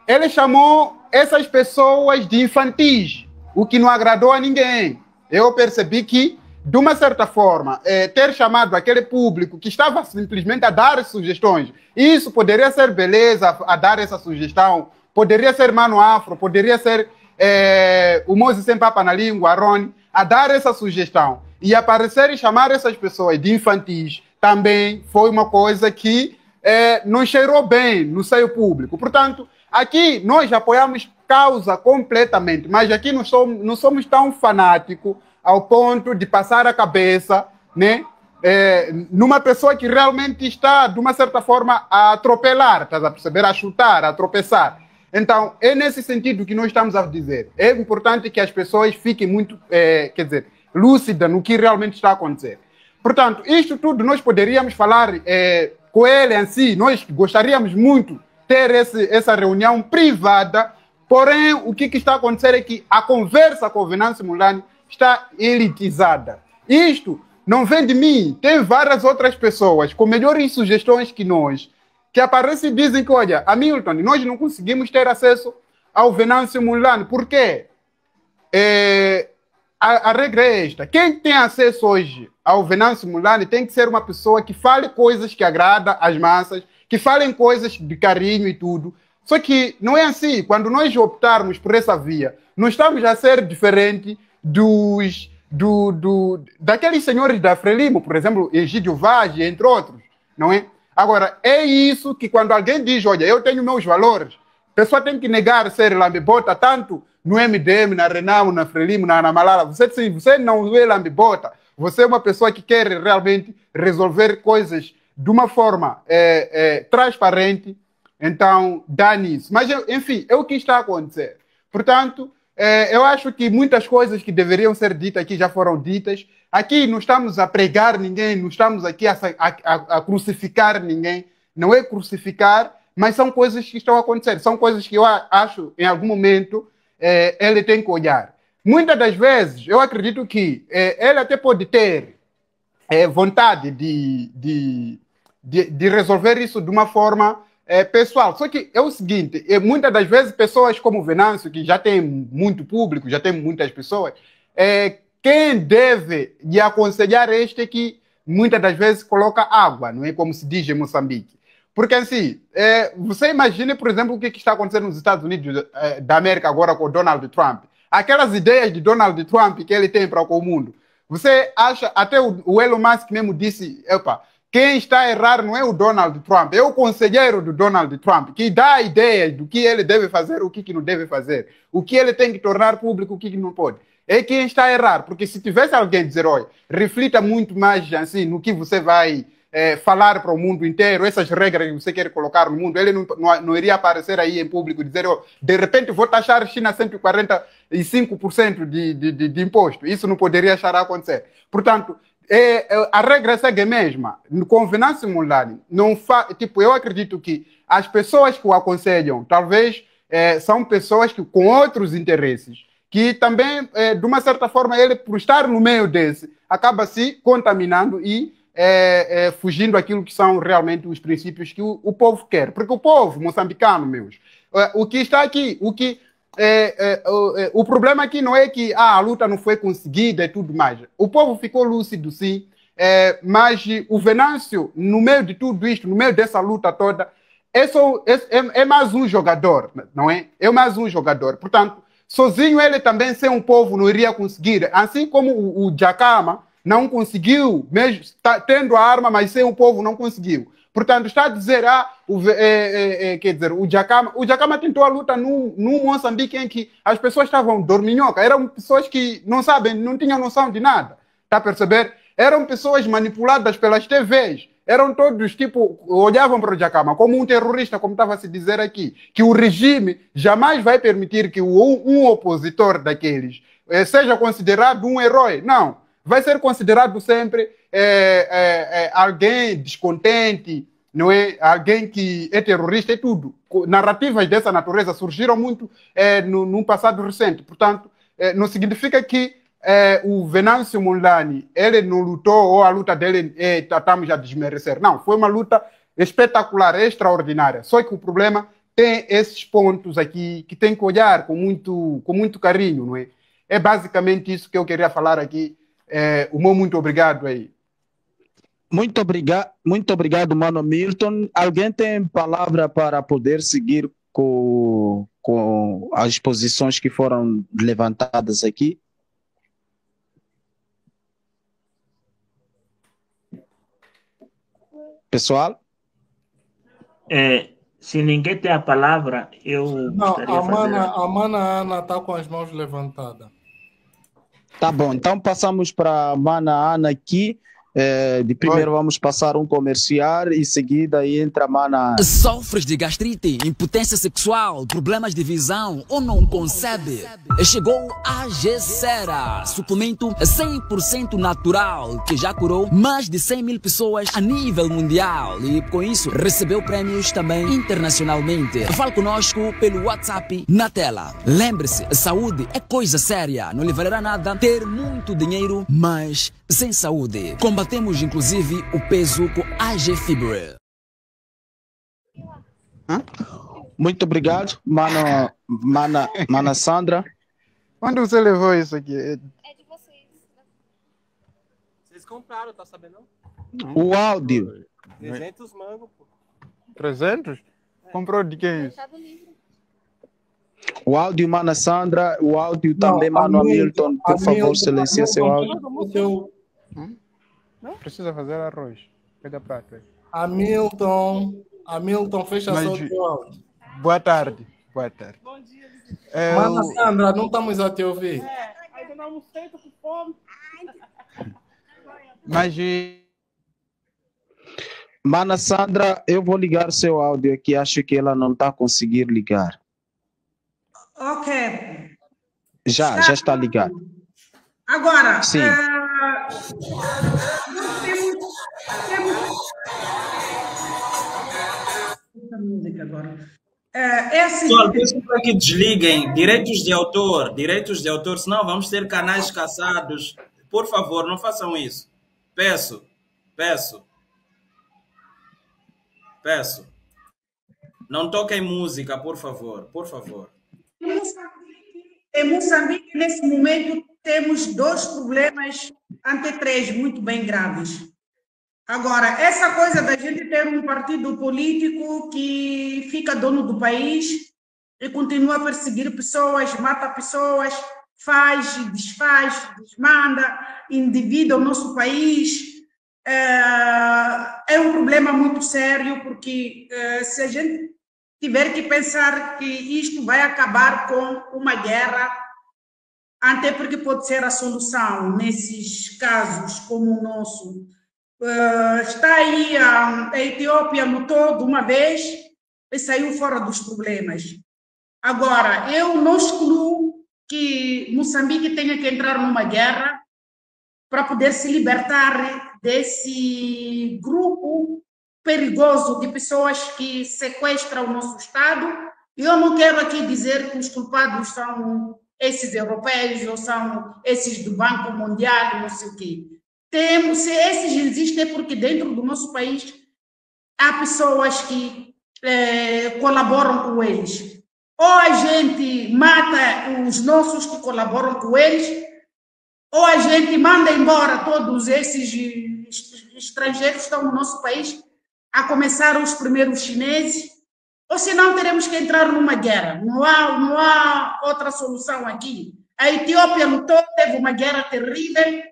ele chamou essas pessoas de infantis, o que não agradou a ninguém. Eu percebi que, de uma certa forma, ter chamado aquele público que estava simplesmente a dar sugestões, isso poderia ser Beleza a dar essa sugestão, poderia ser Mano Afro, poderia ser o Mose Sem Papa na Língua, Aroni, a dar essa sugestão e aparecer e chamar essas pessoas de infantis também foi uma coisa que não cheirou bem no seio público. Portanto, aqui nós apoiamos causa completamente, mas aqui não somos tão fanáticos ao ponto de passar a cabeça, né, numa pessoa que realmente está, de uma certa forma, a atropelar, estás a perceber? A chutar, a tropeçar. Então, é nesse sentido que nós estamos a dizer. É importante que as pessoas fiquem muito, lúcidas no que realmente está a acontecer. Portanto, isto tudo nós poderíamos falar com ele em si. Nós gostaríamos muito ter essa reunião privada, porém, o que está a acontecer é que a conversa com o Venâncio Mondlane está elitizada. Isto não vem de mim, tem várias outras pessoas com melhores sugestões que nós, que aparecem e dizem que, olha, Hamilton, nós não conseguimos ter acesso ao Venâncio Mondlane. Por quê? A regra é esta. Quem tem acesso hoje ao Venâncio Mondlane tem que ser uma pessoa que fale coisas que agradam às massas, que falem coisas de carinho e tudo. Só que não é assim. Quando nós optarmos por essa via, não estamos a ser diferente daqueles senhores da Frelimo, por exemplo, Egídio Vaz, entre outros, não é? Agora, é isso que quando alguém diz, olha, eu tenho meus valores, a pessoa tem que negar ser lambibota tanto no MDM, na Renamo, na Frelimo, na Ana Malala. Você não é lambibota, você é uma pessoa que quer realmente resolver coisas de uma forma transparente, então dá nisso. Mas, enfim, é o que está a acontecer. Portanto, eu acho que muitas coisas que deveriam ser ditas aqui já foram ditas. Aqui não estamos a pregar ninguém, não estamos aqui a crucificar ninguém. Não é crucificar, mas são coisas que estão a acontecer. São coisas que eu acho, em algum momento, ele tem que olhar. Muitas das vezes, eu acredito que ele até pode ter vontade de resolver isso de uma forma pessoal. Só que é o seguinte, muitas das vezes pessoas como o Venâncio, que já tem muito público, já tem muitas pessoas, quem deve lhe aconselhar este é que muitas das vezes coloca água, não é como se diz em Moçambique. Porque assim, você imagina, por exemplo, o que está acontecendo nos Estados Unidos da América agora com o Donald Trump. Aquelas ideias de Donald Trump que ele tem para o mundo. Você acha, até o Elon Musk mesmo disse, quem está a errar não é o Donald Trump, é o conselheiro do Donald Trump, que dá ideias do que ele deve fazer, o que não deve fazer, o que ele tem que tornar público, o que não pode. É quem está a errar, porque se tivesse alguém dizer, olha, reflita muito mais assim no que você vai falar para o mundo inteiro, essas regras que você quer colocar no mundo, ele não iria aparecer aí em público e dizer, de repente vou taxar a China 145% de imposto. Isso não poderia achar a acontecer. Portanto, a regra segue a mesma. Com o Venâncio Mondlane, eu acredito que as pessoas que o aconselham, talvez são pessoas que, com outros interesses, que também, de uma certa forma, ele, por estar no meio desse, acaba se contaminando e fugindo aquilo que são realmente os princípios que o povo quer. Porque o povo moçambicano, o que está aqui, o problema aqui não é que a luta não foi conseguida e tudo mais. O povo ficou lúcido, sim, mas o Venâncio, no meio de tudo isto, no meio dessa luta toda, é mais um jogador, não é? É mais um jogador. Portanto, sozinho ele também, sem um povo, não iria conseguir. Assim como o Jacama não conseguiu, mesmo tendo a arma, mas sem o povo não conseguiu. Portanto, está a dizer, quer dizer, o Jacama tentou a luta num Moçambique em que as pessoas estavam dorminhoca, eram pessoas que não sabem, não tinham noção de nada, está a perceber? Eram pessoas manipuladas pelas TVs, eram todos, tipo, olhavam para o Jacama como um terrorista, como estava a se dizer aqui, que o regime jamais vai permitir que um opositor daqueles seja considerado um herói, não. Vai ser considerado sempre alguém descontente, não é? Alguém que é terrorista e tudo. Narrativas dessa natureza surgiram muito no passado recente. Portanto, não significa que o Venâncio Mondlane, ele não lutou ou a luta dele estamos a desmerecer. Não, foi uma luta espetacular, extraordinária. Só que o problema tem esses pontos aqui que tem que olhar com muito carinho, não é? É basicamente isso que eu queria falar aqui. Muito obrigado aí. Muito obrigado, Mano Milton. Alguém tem palavra para poder seguir com as posições que foram levantadas aqui? Pessoal? Se ninguém tem a palavra, eu gostaria de fazer... A Mana Ana está com as mãos levantadas. Tá bom, então passamos para a Mana Ana aqui. De primeiro vamos passar um comercial e em seguida aí entra Mana. Sofres de gastrite, impotência sexual, problemas de visão ou não concebe? Chegou a Gessera, suplemento 100% natural que já curou mais de 100 mil pessoas a nível mundial e com isso recebeu prêmios também internacionalmente. Fale conosco pelo WhatsApp na tela. Lembre-se, saúde é coisa séria, não lhe valerá nada ter muito dinheiro, mas sem saúde. Combatemos inclusive o peso com AG Fibre. Muito obrigado, Mana Sandra. Onde você levou isso aqui? É de vocês. Vocês compraram, tá sabendo? O áudio. 300 mangos, pô. 300? Comprou de quem isso? O áudio, Mana Sandra. O áudio também, Mano Hamilton. Por favor, silencia seu áudio. Não precisa fazer arroz. Pega prato. Hamilton, fecha só o teu áudio. Boa tarde. Boa tarde. Bom dia. Mana Sandra, não estamos a te ouvir. Ainda não almocei, tô com fome. Mas... Mana Sandra, eu vou ligar seu áudio aqui. Acho que ela não está a conseguir ligar. Ok. Já está ligado. Agora, sim. Pessoal, peço para que desliguem direitos de autor, senão vamos ter canais caçados. Por favor, não façam isso. Peço. Não toquem música, por favor. Em Moçambique, nesse momento, temos 2 problemas, ante 3, muito bem graves. Agora, essa coisa da gente ter um partido político que fica dono do país e continua a perseguir pessoas, mata pessoas, faz, desfaz, desmanda, endivida o nosso país, é um problema muito sério, porque se a gente tiver que pensar que isto vai acabar com uma guerra, até porque pode ser a solução nesses casos como o nosso. Está aí a Etiópia lutou de uma vez e saiu fora dos problemas. Agora, eu não excluo que Moçambique tenha que entrar numa guerra para poder se libertar desse grupo perigoso de pessoas que sequestram o nosso Estado. Eu não quero aqui dizer que os culpados são esses europeus ou são esses do Banco Mundial, não sei o quê. Se esses existem, é porque dentro do nosso país há pessoas que colaboram com eles. Ou a gente mata os nossos que colaboram com eles, ou a gente manda embora todos esses estrangeiros que estão no nosso país, a começar os primeiros chineses, ou senão teremos que entrar numa guerra. Não há outra solução aqui. A Etiópia lutou, teve uma guerra terrível,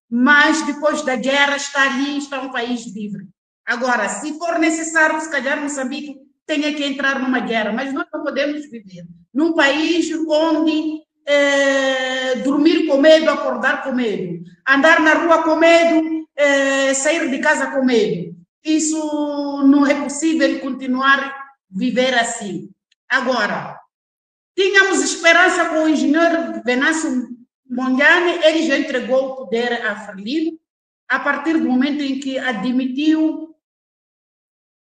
mas depois da guerra está um país livre. Agora, se for necessário, se calhar Moçambique tenha que entrar numa guerra, mas nós não podemos viver num país onde dormir com medo, acordar com medo, andar na rua com medo, sair de casa com medo. Isso não é possível continuar a viver assim. Agora, tínhamos esperança com o engenheiro Venâncio Mondlane, ele já entregou o poder a Frelimo, a partir do momento em que admitiu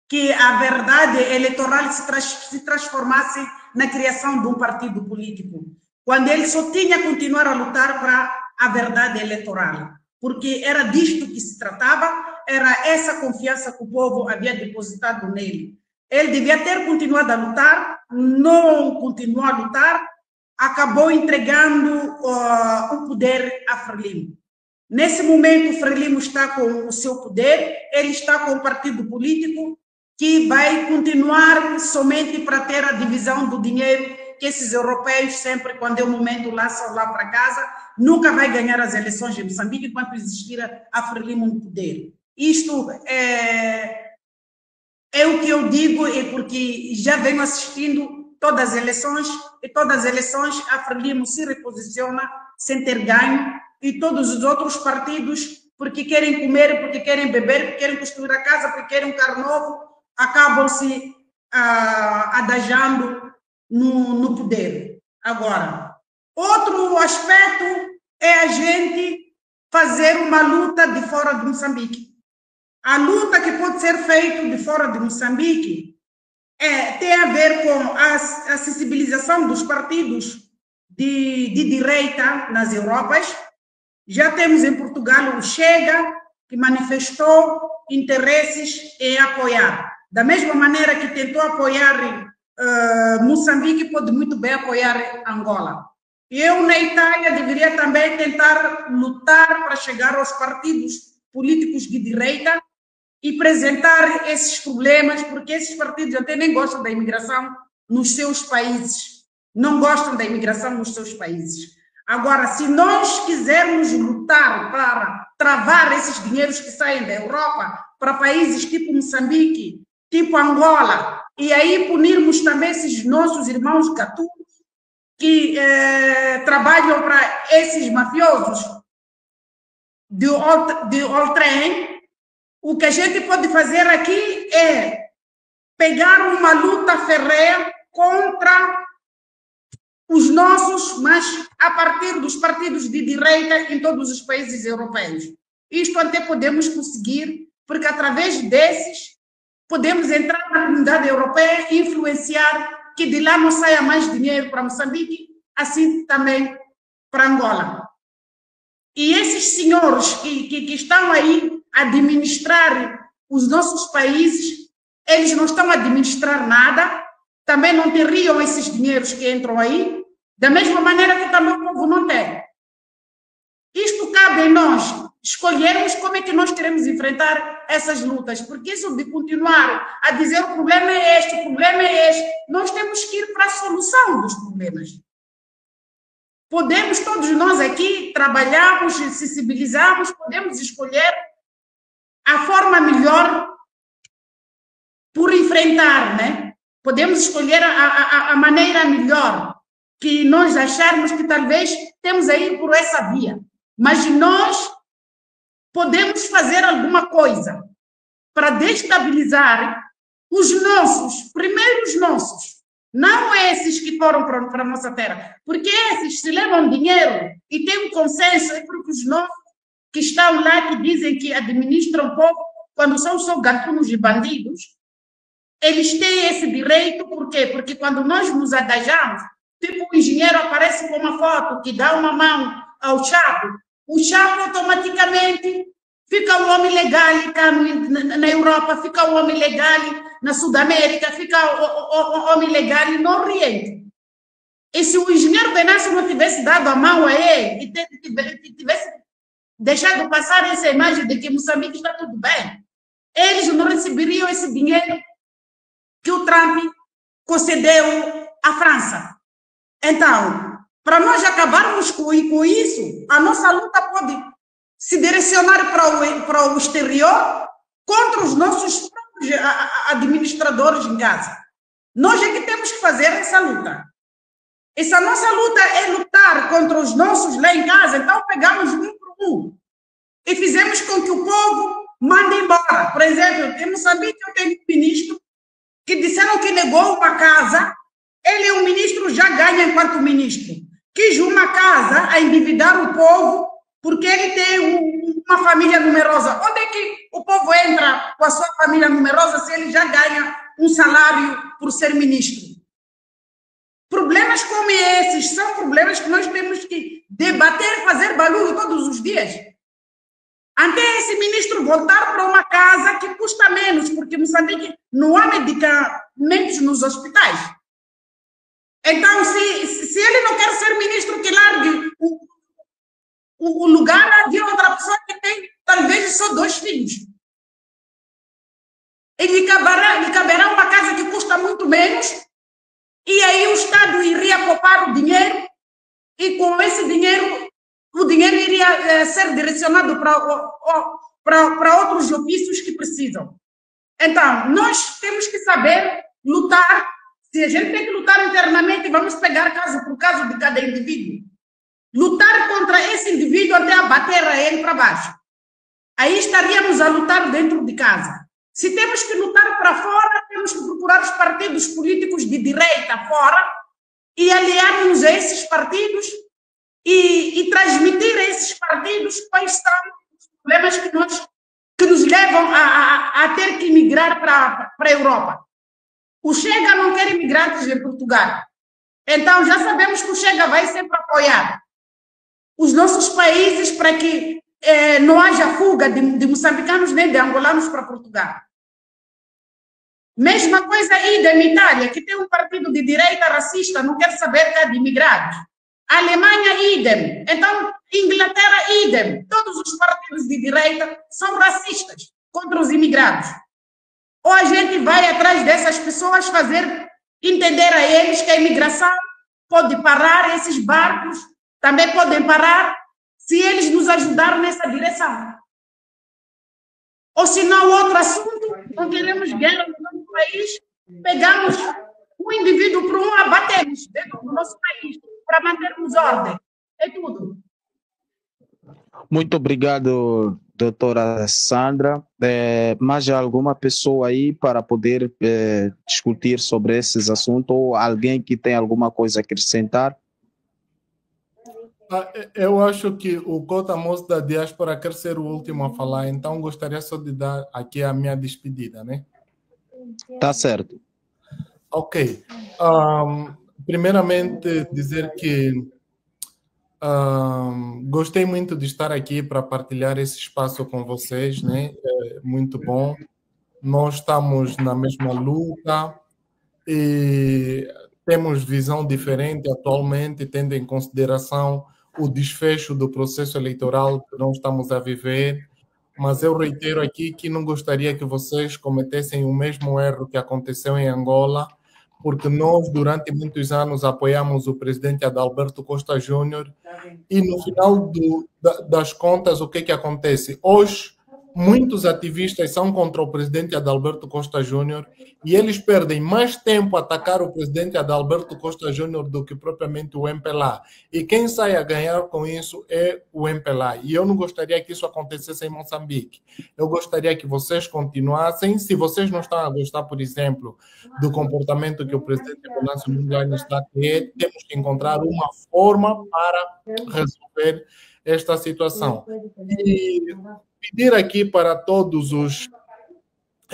que a verdade eleitoral se transformasse na criação de um partido político, quando ele só tinha que continuar a lutar para a verdade eleitoral, porque era disto que se tratava, era essa confiança que o povo havia depositado nele. Ele devia ter continuado a lutar, não continuou a lutar, acabou entregando o poder a Frelimo. Nesse momento, o Frelimo está com o seu poder, ele está com o partido político que vai continuar somente para ter a divisão do dinheiro que esses europeus sempre, quando é o momento, lançam lá para casa, nunca vai ganhar as eleições em Moçambique enquanto existir a Frelimo no poder. Isto é o que eu digo, é porque já venho assistindo todas as eleições, e todas as eleições a Frelimo se reposiciona sem ter ganho, e todos os outros partidos porque querem comer, porque querem beber, porque querem construir a casa, porque querem um carro novo, acabam se adajando no poder. Agora, outro aspecto é a gente fazer uma luta de fora de Moçambique. A luta que pode ser feita de fora de Moçambique tem a ver com a sensibilização dos partidos de direita nas Europas. Já temos em Portugal o Chega, que manifestou interesses em apoiar. Da mesma maneira que tentou apoiar Moçambique, pode muito bem apoiar Angola. Eu, na Itália, deveria também tentar lutar para chegar aos partidos políticos de direita e apresentar esses problemas, porque esses partidos até nem gostam da imigração nos seus países. Não gostam da imigração nos seus países. Agora, se nós quisermos lutar para travar esses dinheiros que saem da Europa para países tipo Moçambique, tipo Angola, e aí punirmos também esses nossos irmãos gatunos que trabalham para esses mafiosos de outrem, o que a gente pode fazer aqui é pegar uma luta ferrenha contra os nossos, mas a partir dos partidos de direita em todos os países europeus. Isto até podemos conseguir, porque através desses podemos entrar na comunidade europeia e influenciar que de lá não saia mais dinheiro para Moçambique, assim também para Angola. E esses senhores que estão aí a administrar os nossos países, eles não estão a administrar nada, também não teriam esses dinheiros que entram aí, da mesma maneira que também o povo não tem. Isto cabe em nós escolhermos como é que nós queremos enfrentar essas lutas, porque isso de continuar a dizer o problema é este, o problema é este, nós temos que ir para a solução dos problemas. Podemos, todos nós aqui, trabalhamos, sensibilizamos, podemos escolher a forma melhor por enfrentar, né? Podemos escolher a maneira melhor que nós acharmos que talvez temos aí por essa via. Mas nós podemos fazer alguma coisa para destabilizar os nossos, primeiro os nossos, não esses que foram para a nossa terra, porque esses se levam dinheiro e tem um consenso entre os nossos que estão lá, que dizem que administram o povo, quando são só gatunos e bandidos. Eles têm esse direito, por quê? Porque quando nós nos adajamos, tipo o engenheiro aparece com uma foto que dá uma mão ao Chapo, o Chapo automaticamente fica um homem legal na Europa, fica um homem legal na Sudamérica, fica um homem legal no Oriente. E se o engenheiro Venâncio não tivesse dado a mão a ele e tivesse deixado passar essa imagem de que Moçambique está tudo bem, eles não receberiam esse dinheiro que o Trump concedeu à França. Então, para nós acabarmos com isso, a nossa luta pode se direcionar para o exterior contra os nossos próprios administradores em casa. Nós é que temos que fazer essa luta. Essa nossa luta é lutar contra os nossos lá em casa, então pegamos um por um e fizemos com que o povo mande embora. Por exemplo, em Moçambique eu tenho um ministro que disseram que negou uma casa, ele é um ministro, já ganha enquanto ministro. Quis uma casa a endividar o povo porque ele tem uma família numerosa. Onde é que o povo entra com a sua família numerosa se ele já ganha um salário por ser ministro? Problemas como esses são problemas que nós temos que debater, fazer barulho todos os dias. Até esse ministro voltar para uma casa que custa menos, porque Moçambique não há medicamentos nos hospitais. Então, se ele não quer ser ministro, que largue o lugar de outra pessoa que tem talvez só 2 filhos. Ele caberá uma casa que custa muito menos, e aí o Estado iria poupar o dinheiro, e com esse dinheiro, o dinheiro iria ser direcionado para outros ofícios que precisam. Então, nós temos que saber lutar. Se a gente tem que lutar internamente, vamos pegar caso por caso de cada indivíduo. Lutar contra esse indivíduo até abater a ele para baixo. Aí estaríamos a lutar dentro de casa. Se temos que lutar para fora, temos que procurar os partidos políticos de direita fora e aliarmos a esses partidos e transmitir a esses partidos quais são os problemas que nos levam a ter que migrar para a Europa. O Chega não quer imigrantes em Portugal. Então, já sabemos que o Chega vai sempre apoiar os nossos países para que não haja fuga de moçambicanos nem de angolanos para Portugal. Mesma coisa idem Itália, que tem um partido de direita racista, não quer saber de imigrados. Alemanha, idem. Então, Inglaterra, idem. Todos os partidos de direita são racistas contra os imigrados. Ou a gente vai atrás dessas pessoas fazer entender a eles que a imigração pode parar, esses barcos também podem parar, se eles nos ajudarem nessa direção. Ou se não, outro assunto, não queremos guerra no nosso país, pegamos um indivíduo para um, abatemos dentro do nosso país, para mantermos ordem. É tudo. Muito obrigado, doutora Sandra. Mais alguma pessoa aí para poder discutir sobre esses assuntos, ou alguém que tem alguma coisa a acrescentar? Eu acho que o Cota Moço da Diáspora quer ser o último a falar, então gostaria só de dar aqui a minha despedida, né? Tá certo. Ok. Primeiramente, dizer que gostei muito de estar aqui para partilhar esse espaço com vocês, né? É muito bom. Nós estamos na mesma luta e temos visão diferente atualmente, tendo em consideração o desfecho do processo eleitoral que nós estamos a viver, mas eu reitero aqui que não gostaria que vocês cometessem o mesmo erro que aconteceu em Angola, porque nós, durante muitos anos, apoiamos o presidente Adalberto Costa Júnior e, no final das contas, o que acontece? Hoje, muitos ativistas são contra o presidente Adalberto Costa Júnior e eles perdem mais tempo a atacar o presidente Adalberto Costa Júnior do que propriamente o MPLA. E quem sai a ganhar com isso é o MPLA. E eu não gostaria que isso acontecesse em Moçambique. Eu gostaria que vocês continuassem. Se vocês não estão a gostar, por exemplo, do comportamento que o presidente Venâncio Mondlane está a ter, temos que encontrar uma forma para resolver esta situação. E pedir aqui para todos os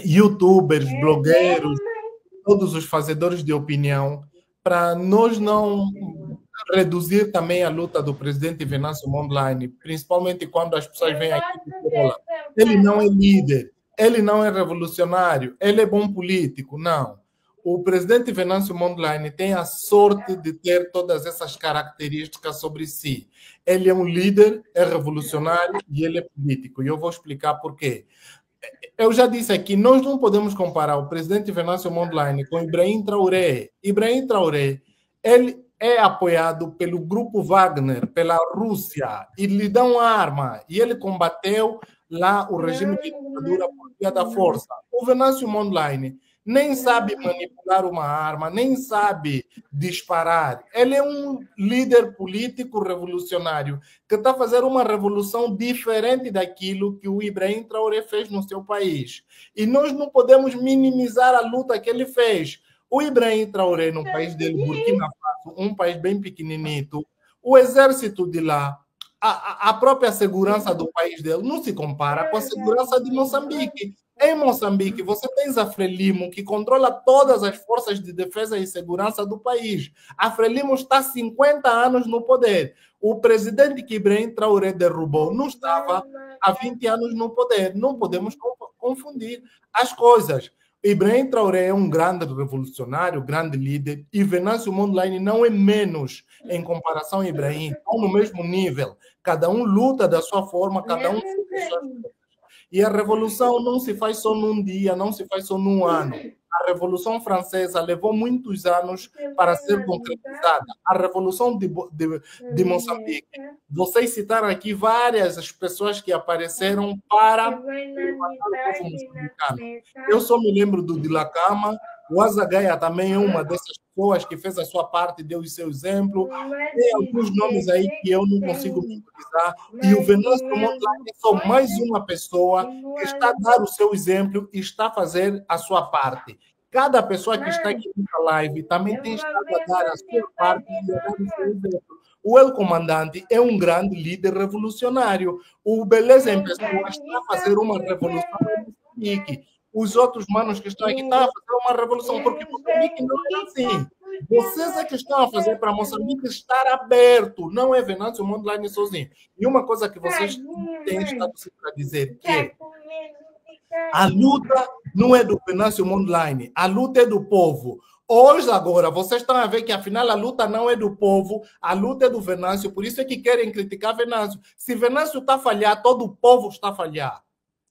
youtubers, blogueiros, todos os fazedores de opinião, para nós não reduzir também a luta do presidente Venâncio Mondlane, principalmente quando as pessoas vêm aqui e falam, ele não é líder, ele não é revolucionário, ele é bom político. Não. O presidente Venâncio Mondlane tem a sorte de ter todas essas características sobre si. Ele é um líder, é revolucionário e ele é político. E eu vou explicar por quê. Eu já disse aqui, nós não podemos comparar o presidente Venâncio Mondlane com Ibrahim Traoré. Ibrahim Traoré, ele é apoiado pelo grupo Wagner, pela Rússia, e lhe dão arma. E ele combateu lá o regime de ditadura por via da força. O Venâncio Mondlane nem sabe manipular uma arma, nem sabe disparar. Ele é um líder político revolucionário que está a fazer uma revolução diferente daquilo que o Ibrahim Traoré fez no seu país. E nós não podemos minimizar a luta que ele fez. O Ibrahim Traoré, no país dele, Burkina Faso, um país bem pequeninito, o exército de lá, a própria segurança do país dele não se compara com a segurança de Moçambique. Em Moçambique, você tem a Frelimo, que controla todas as forças de defesa e segurança do país. A Frelimo está há 50 anos no poder. O presidente que Ibrahim Traoré derrubou não estava há 20 anos no poder. Não podemos confundir as coisas. Ibrahim Traoré é um grande revolucionário, grande líder, e Venâncio Mondlane não é menos em comparação a Ibrahim. Estão no mesmo nível. Cada um luta da sua forma, cada um faz suas coisas. E a revolução não se faz só num dia, não se faz só num ano. A Revolução Francesa levou muitos anos para ser concretizada. A Revolução de Moçambique Vocês citaram aqui várias as pessoas que apareceram para levantar o povo moçambicano. Eu só me lembro do Dhlakama, o Azagaia também é uma dessas pessoas que fez a sua parte, deu o seu exemplo. Tem alguns nomes aí que eu não consigo memorizar. E o Venâncio Mondlane é só mais uma pessoa que está a dar o seu exemplo e está a fazer a sua parte. Cada pessoa que está aqui na live também tem estado a dar a sua parte e a dar o seu exemplo. O El Comandante é um grande líder revolucionário. O Beleza em Pessoa está a fazer uma revolução em Moçambique. Os outros manos que estão aqui estão a fazer uma revolução, porque Moçambique não é assim. Vocês é que estão a fazer para Moçambique estar aberto, não é Venâncio Mondlane sozinho. E uma coisa que vocês têm estado sempre a dizer, que é a luta não é do Venâncio Mondlane, a luta é do povo. Hoje, agora, vocês estão a ver que, afinal, a luta não é do povo, a luta é do Venâncio, por isso é que querem criticar Venâncio. Se Venâncio está a falhar, todo o povo está a falhar.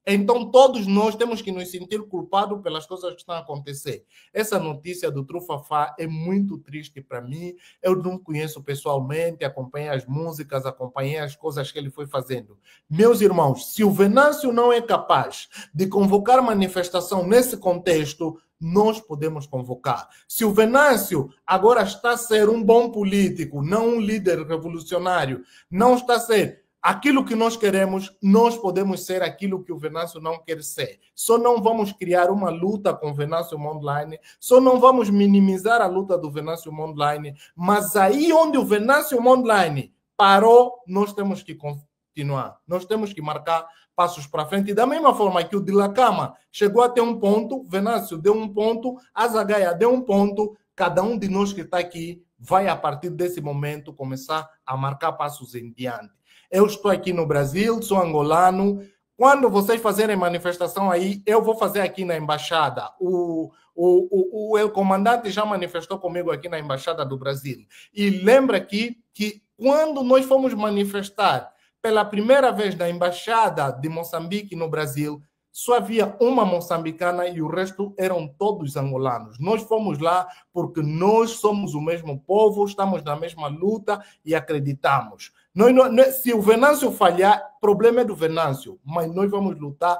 Então, todos nós temos que nos sentir culpados pelas coisas que estão a acontecer. Essa notícia do Trufafá é muito triste para mim. Eu não conheço pessoalmente, acompanhei as músicas, acompanhei as coisas que ele foi fazendo. Meus irmãos, se o Venâncio não é capaz de convocar manifestação nesse contexto, nós podemos convocar. Se o Venâncio agora está a ser um bom político, não um líder revolucionário, não está a ser aquilo que nós queremos, nós podemos ser aquilo que o Venâncio não quer ser. Só não vamos criar uma luta com o Venâncio Mondlane, só não vamos minimizar a luta do Venâncio Mondlane, mas aí onde o Venâncio Mondlane parou, nós temos que continuar. Nós temos que marcar passos para frente. E da mesma forma que o Dhlakama chegou a ter um ponto, Venâncio deu um ponto, Azagaia deu um ponto, cada um de nós que está aqui vai, a partir desse momento, começar a marcar passos em diante. Eu estou aqui no Brasil, sou angolano. Quando vocês fazerem manifestação aí, eu vou fazer aqui na embaixada. O comandante já manifestou comigo aqui na embaixada do Brasil. E lembra aqui que quando nós fomos manifestar pela primeira vez na embaixada de Moçambique no Brasil, só havia uma moçambicana e o resto eram todos angolanos. Nós fomos lá porque nós somos o mesmo povo, estamos na mesma luta e acreditamos. Se o Venâncio falhar, o problema é do Venâncio, mas nós vamos lutar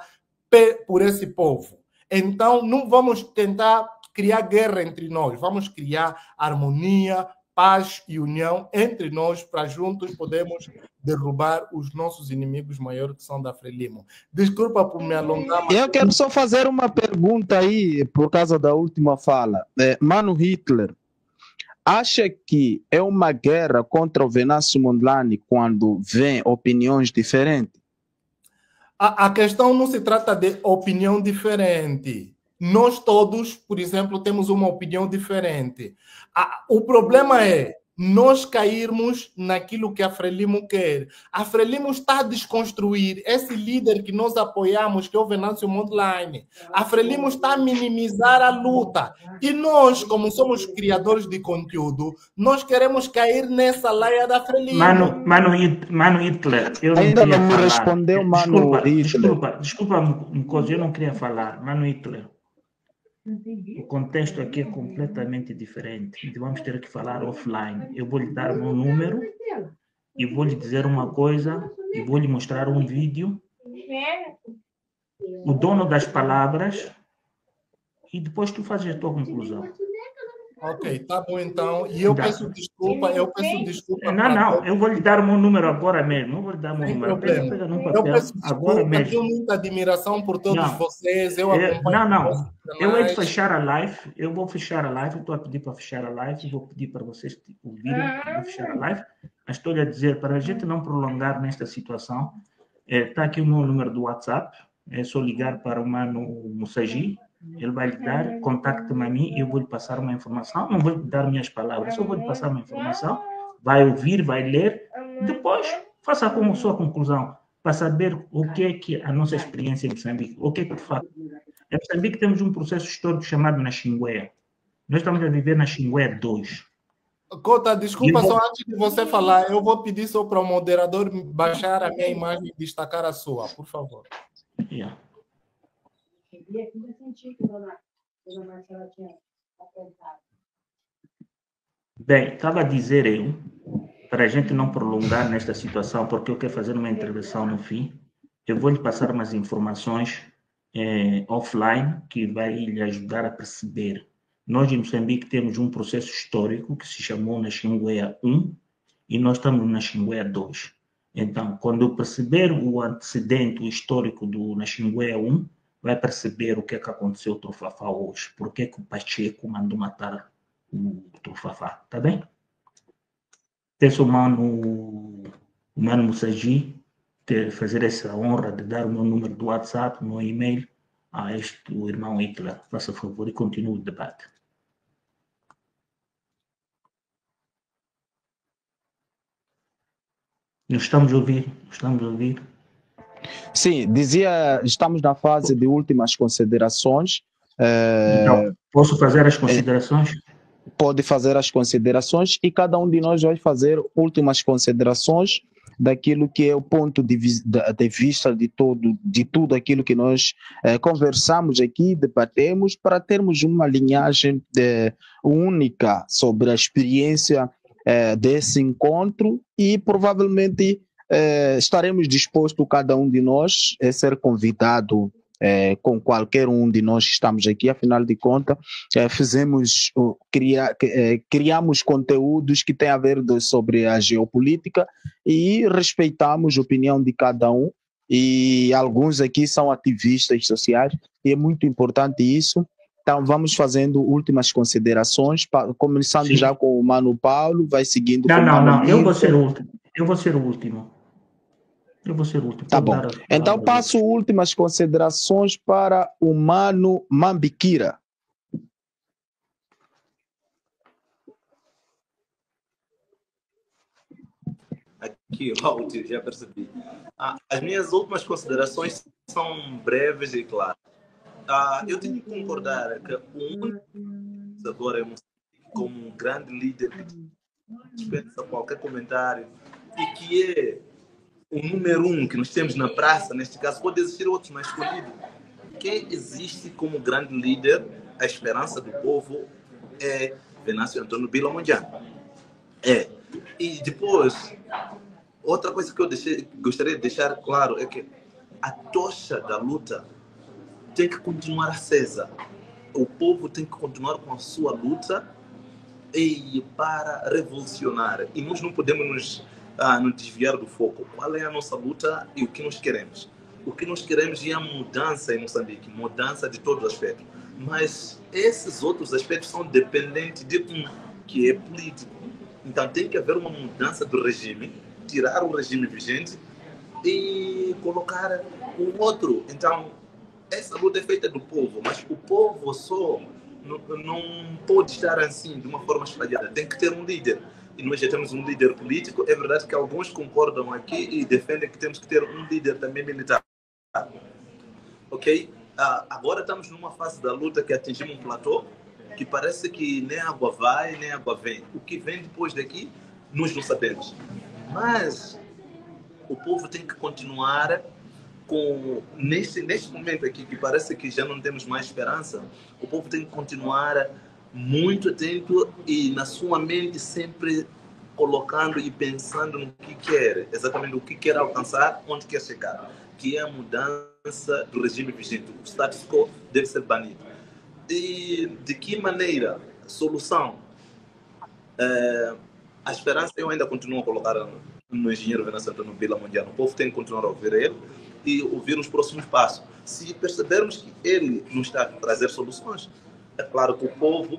por esse povo. Então, não vamos tentar criar guerra entre nós, vamos criar harmonia, paz e união entre nós para juntos podermos derrubar os nossos inimigos maiores que são da Frelimo. Desculpa por me alongar. Mas... Eu quero só fazer uma pergunta aí, por causa da última fala. Mano Hitler, acha que é uma guerra contra o Venâncio Mondlane quando vem opiniões diferentes? A questão não se trata de opinião diferente. Nós todos, por exemplo, temos uma opinião diferente. O problema é nós cairmos naquilo que a Frelimo quer. A Frelimo está a desconstruir esse líder que nós apoiamos, que é o Venâncio Mondlane. A Frelimo está a minimizar a luta. E nós, como somos criadores de conteúdo, nós queremos cair nessa laia da Frelimo. Mano Hitler, eu não ainda queria não me falar. respondeu, Mano Hitler. Desculpa, uma coisa, eu não queria falar. Mano Hitler, o contexto aqui é completamente diferente. Então vamos ter que falar offline. Eu vou lhe dar o meu número e vou lhe dizer uma coisa e vou lhe mostrar um vídeo. O dono das palavras e depois tu fazes a tua conclusão. Ok, tá bom então. E eu peço desculpa, Não, eu vou lhe dar o meu número agora mesmo. Eu vou lhe dar o meu número. Eu peço desculpa, agora mesmo. Tenho muita admiração por todos vocês. Eu acompanho. Eu hei de fechar a live. Eu vou fechar a live. Estou a pedir para fechar a live. Vou pedir para vocês ouvirem. Vou fechar a live. Mas estou-lhe a dizer, para a gente não prolongar nesta situação, está aqui o meu número do WhatsApp. É só ligar para o Mano Mussagi. Ele vai lhe dar, contacte-me a mim e eu vou lhe passar uma informação. Não vou lhe dar minhas palavras, só vou lhe passar uma informação. Vai ouvir, vai ler. Depois, faça como sua conclusão, para saber o que é que a nossa experiência em Moçambique, o que é que de fato. Em Moçambique temos um processo histórico chamado Naxingué. Nós estamos a viver na Xingué 2. Cota, desculpa, só antes de você falar, eu vou pedir só para o moderador baixar a minha imagem e destacar a sua, por favor. Yeah. Bem, estava a dizer eu para a gente não prolongar nesta situação, porque eu quero fazer uma intervenção no fim, eu vou lhe passar umas informações offline que vai lhe ajudar a perceber. Nós em Moçambique temos um processo histórico que se chamou Naxinguéa 1 e nós estamos no Naxinguéa 2. Então, quando eu perceber o antecedente, o histórico do Naxinguéa 1, vai perceber o que é que aconteceu com o Trofafá hoje, por que o Pacheco mandou matar o Trofafá, tá bem? Peço ao Mano Mussaji fazer essa honra de dar o meu número do WhatsApp, o meu e-mail a o irmão Hitler. Faça favor e continue o debate. Nós estamos a ouvir, estamos a ouvir. Sim, dizia, estamos na fase de últimas considerações. Então, posso fazer as considerações? Pode fazer as considerações e cada um de nós vai fazer últimas considerações daquilo que é o ponto de vista de tudo aquilo que nós conversamos aqui, debatemos, para termos uma linhagem única sobre a experiência desse encontro e provavelmente estaremos dispostos, cada um de nós, a ser convidado com qualquer um de nós que estamos aqui. Afinal de contas, criamos conteúdos que têm a ver sobre a geopolítica e respeitamos a opinião de cada um, e alguns aqui são ativistas sociais e é muito importante isso. Então vamos fazendo últimas considerações, começando Sim. já com o Mano Paulo, vai seguindo com o Mano eu vou ser o último. Eu vou ser o último. Tá bom. Então passo últimas considerações para o Mano Mambikira. Aqui, Walter, já percebi. As minhas últimas considerações são breves e claras. Eu tenho que concordar que o único agora como um grande líder que dispensa qualquer comentário e que é o número 1 que nós temos na praça, neste caso, pode existir outros, mas escolhido. Quem existe como grande líder, a esperança do povo, é Venâncio Antônio Bila Mondlane. E depois, outra coisa que eu gostaria de deixar claro é que a tocha da luta tem que continuar acesa. O povo tem que continuar com a sua luta para revolucionar. E nós não podemos nos desviar do foco. Qual é a nossa luta e o que nós queremos? O que nós queremos é a mudança em Moçambique, mudança de todos os aspectos. Mas esses outros aspectos são dependentes de um que é político. Então tem que haver uma mudança do regime, tirar o regime vigente e colocar o outro. Então, essa luta é feita do povo, mas o povo só não pode estar assim, de uma forma espalhada. Tem que ter um líder. E nós já temos um líder político. É verdade que alguns concordam aqui e defendem que temos que ter um líder também militar. Ok? Agora estamos numa fase da luta que atingimos um platô, que parece que nem água vai, nem água vem. O que vem depois daqui, nós não sabemos. Mas o povo tem que continuar neste momento aqui, que parece que já não temos mais esperança, o povo tem que continuar muito atento e na sua mente sempre colocando e pensando no que quer, exatamente o que quer alcançar, onde quer chegar, que é a mudança do regime vigente. O status quo deve ser banido. E de que maneira? Solução. A esperança eu ainda continuo a colocar no engenheiro Venâncio Antônio Bila Mondlane. O povo tem que continuar a ouvir ele e ouvir os próximos passos. Se percebermos que ele não está a trazer soluções, é claro que o povo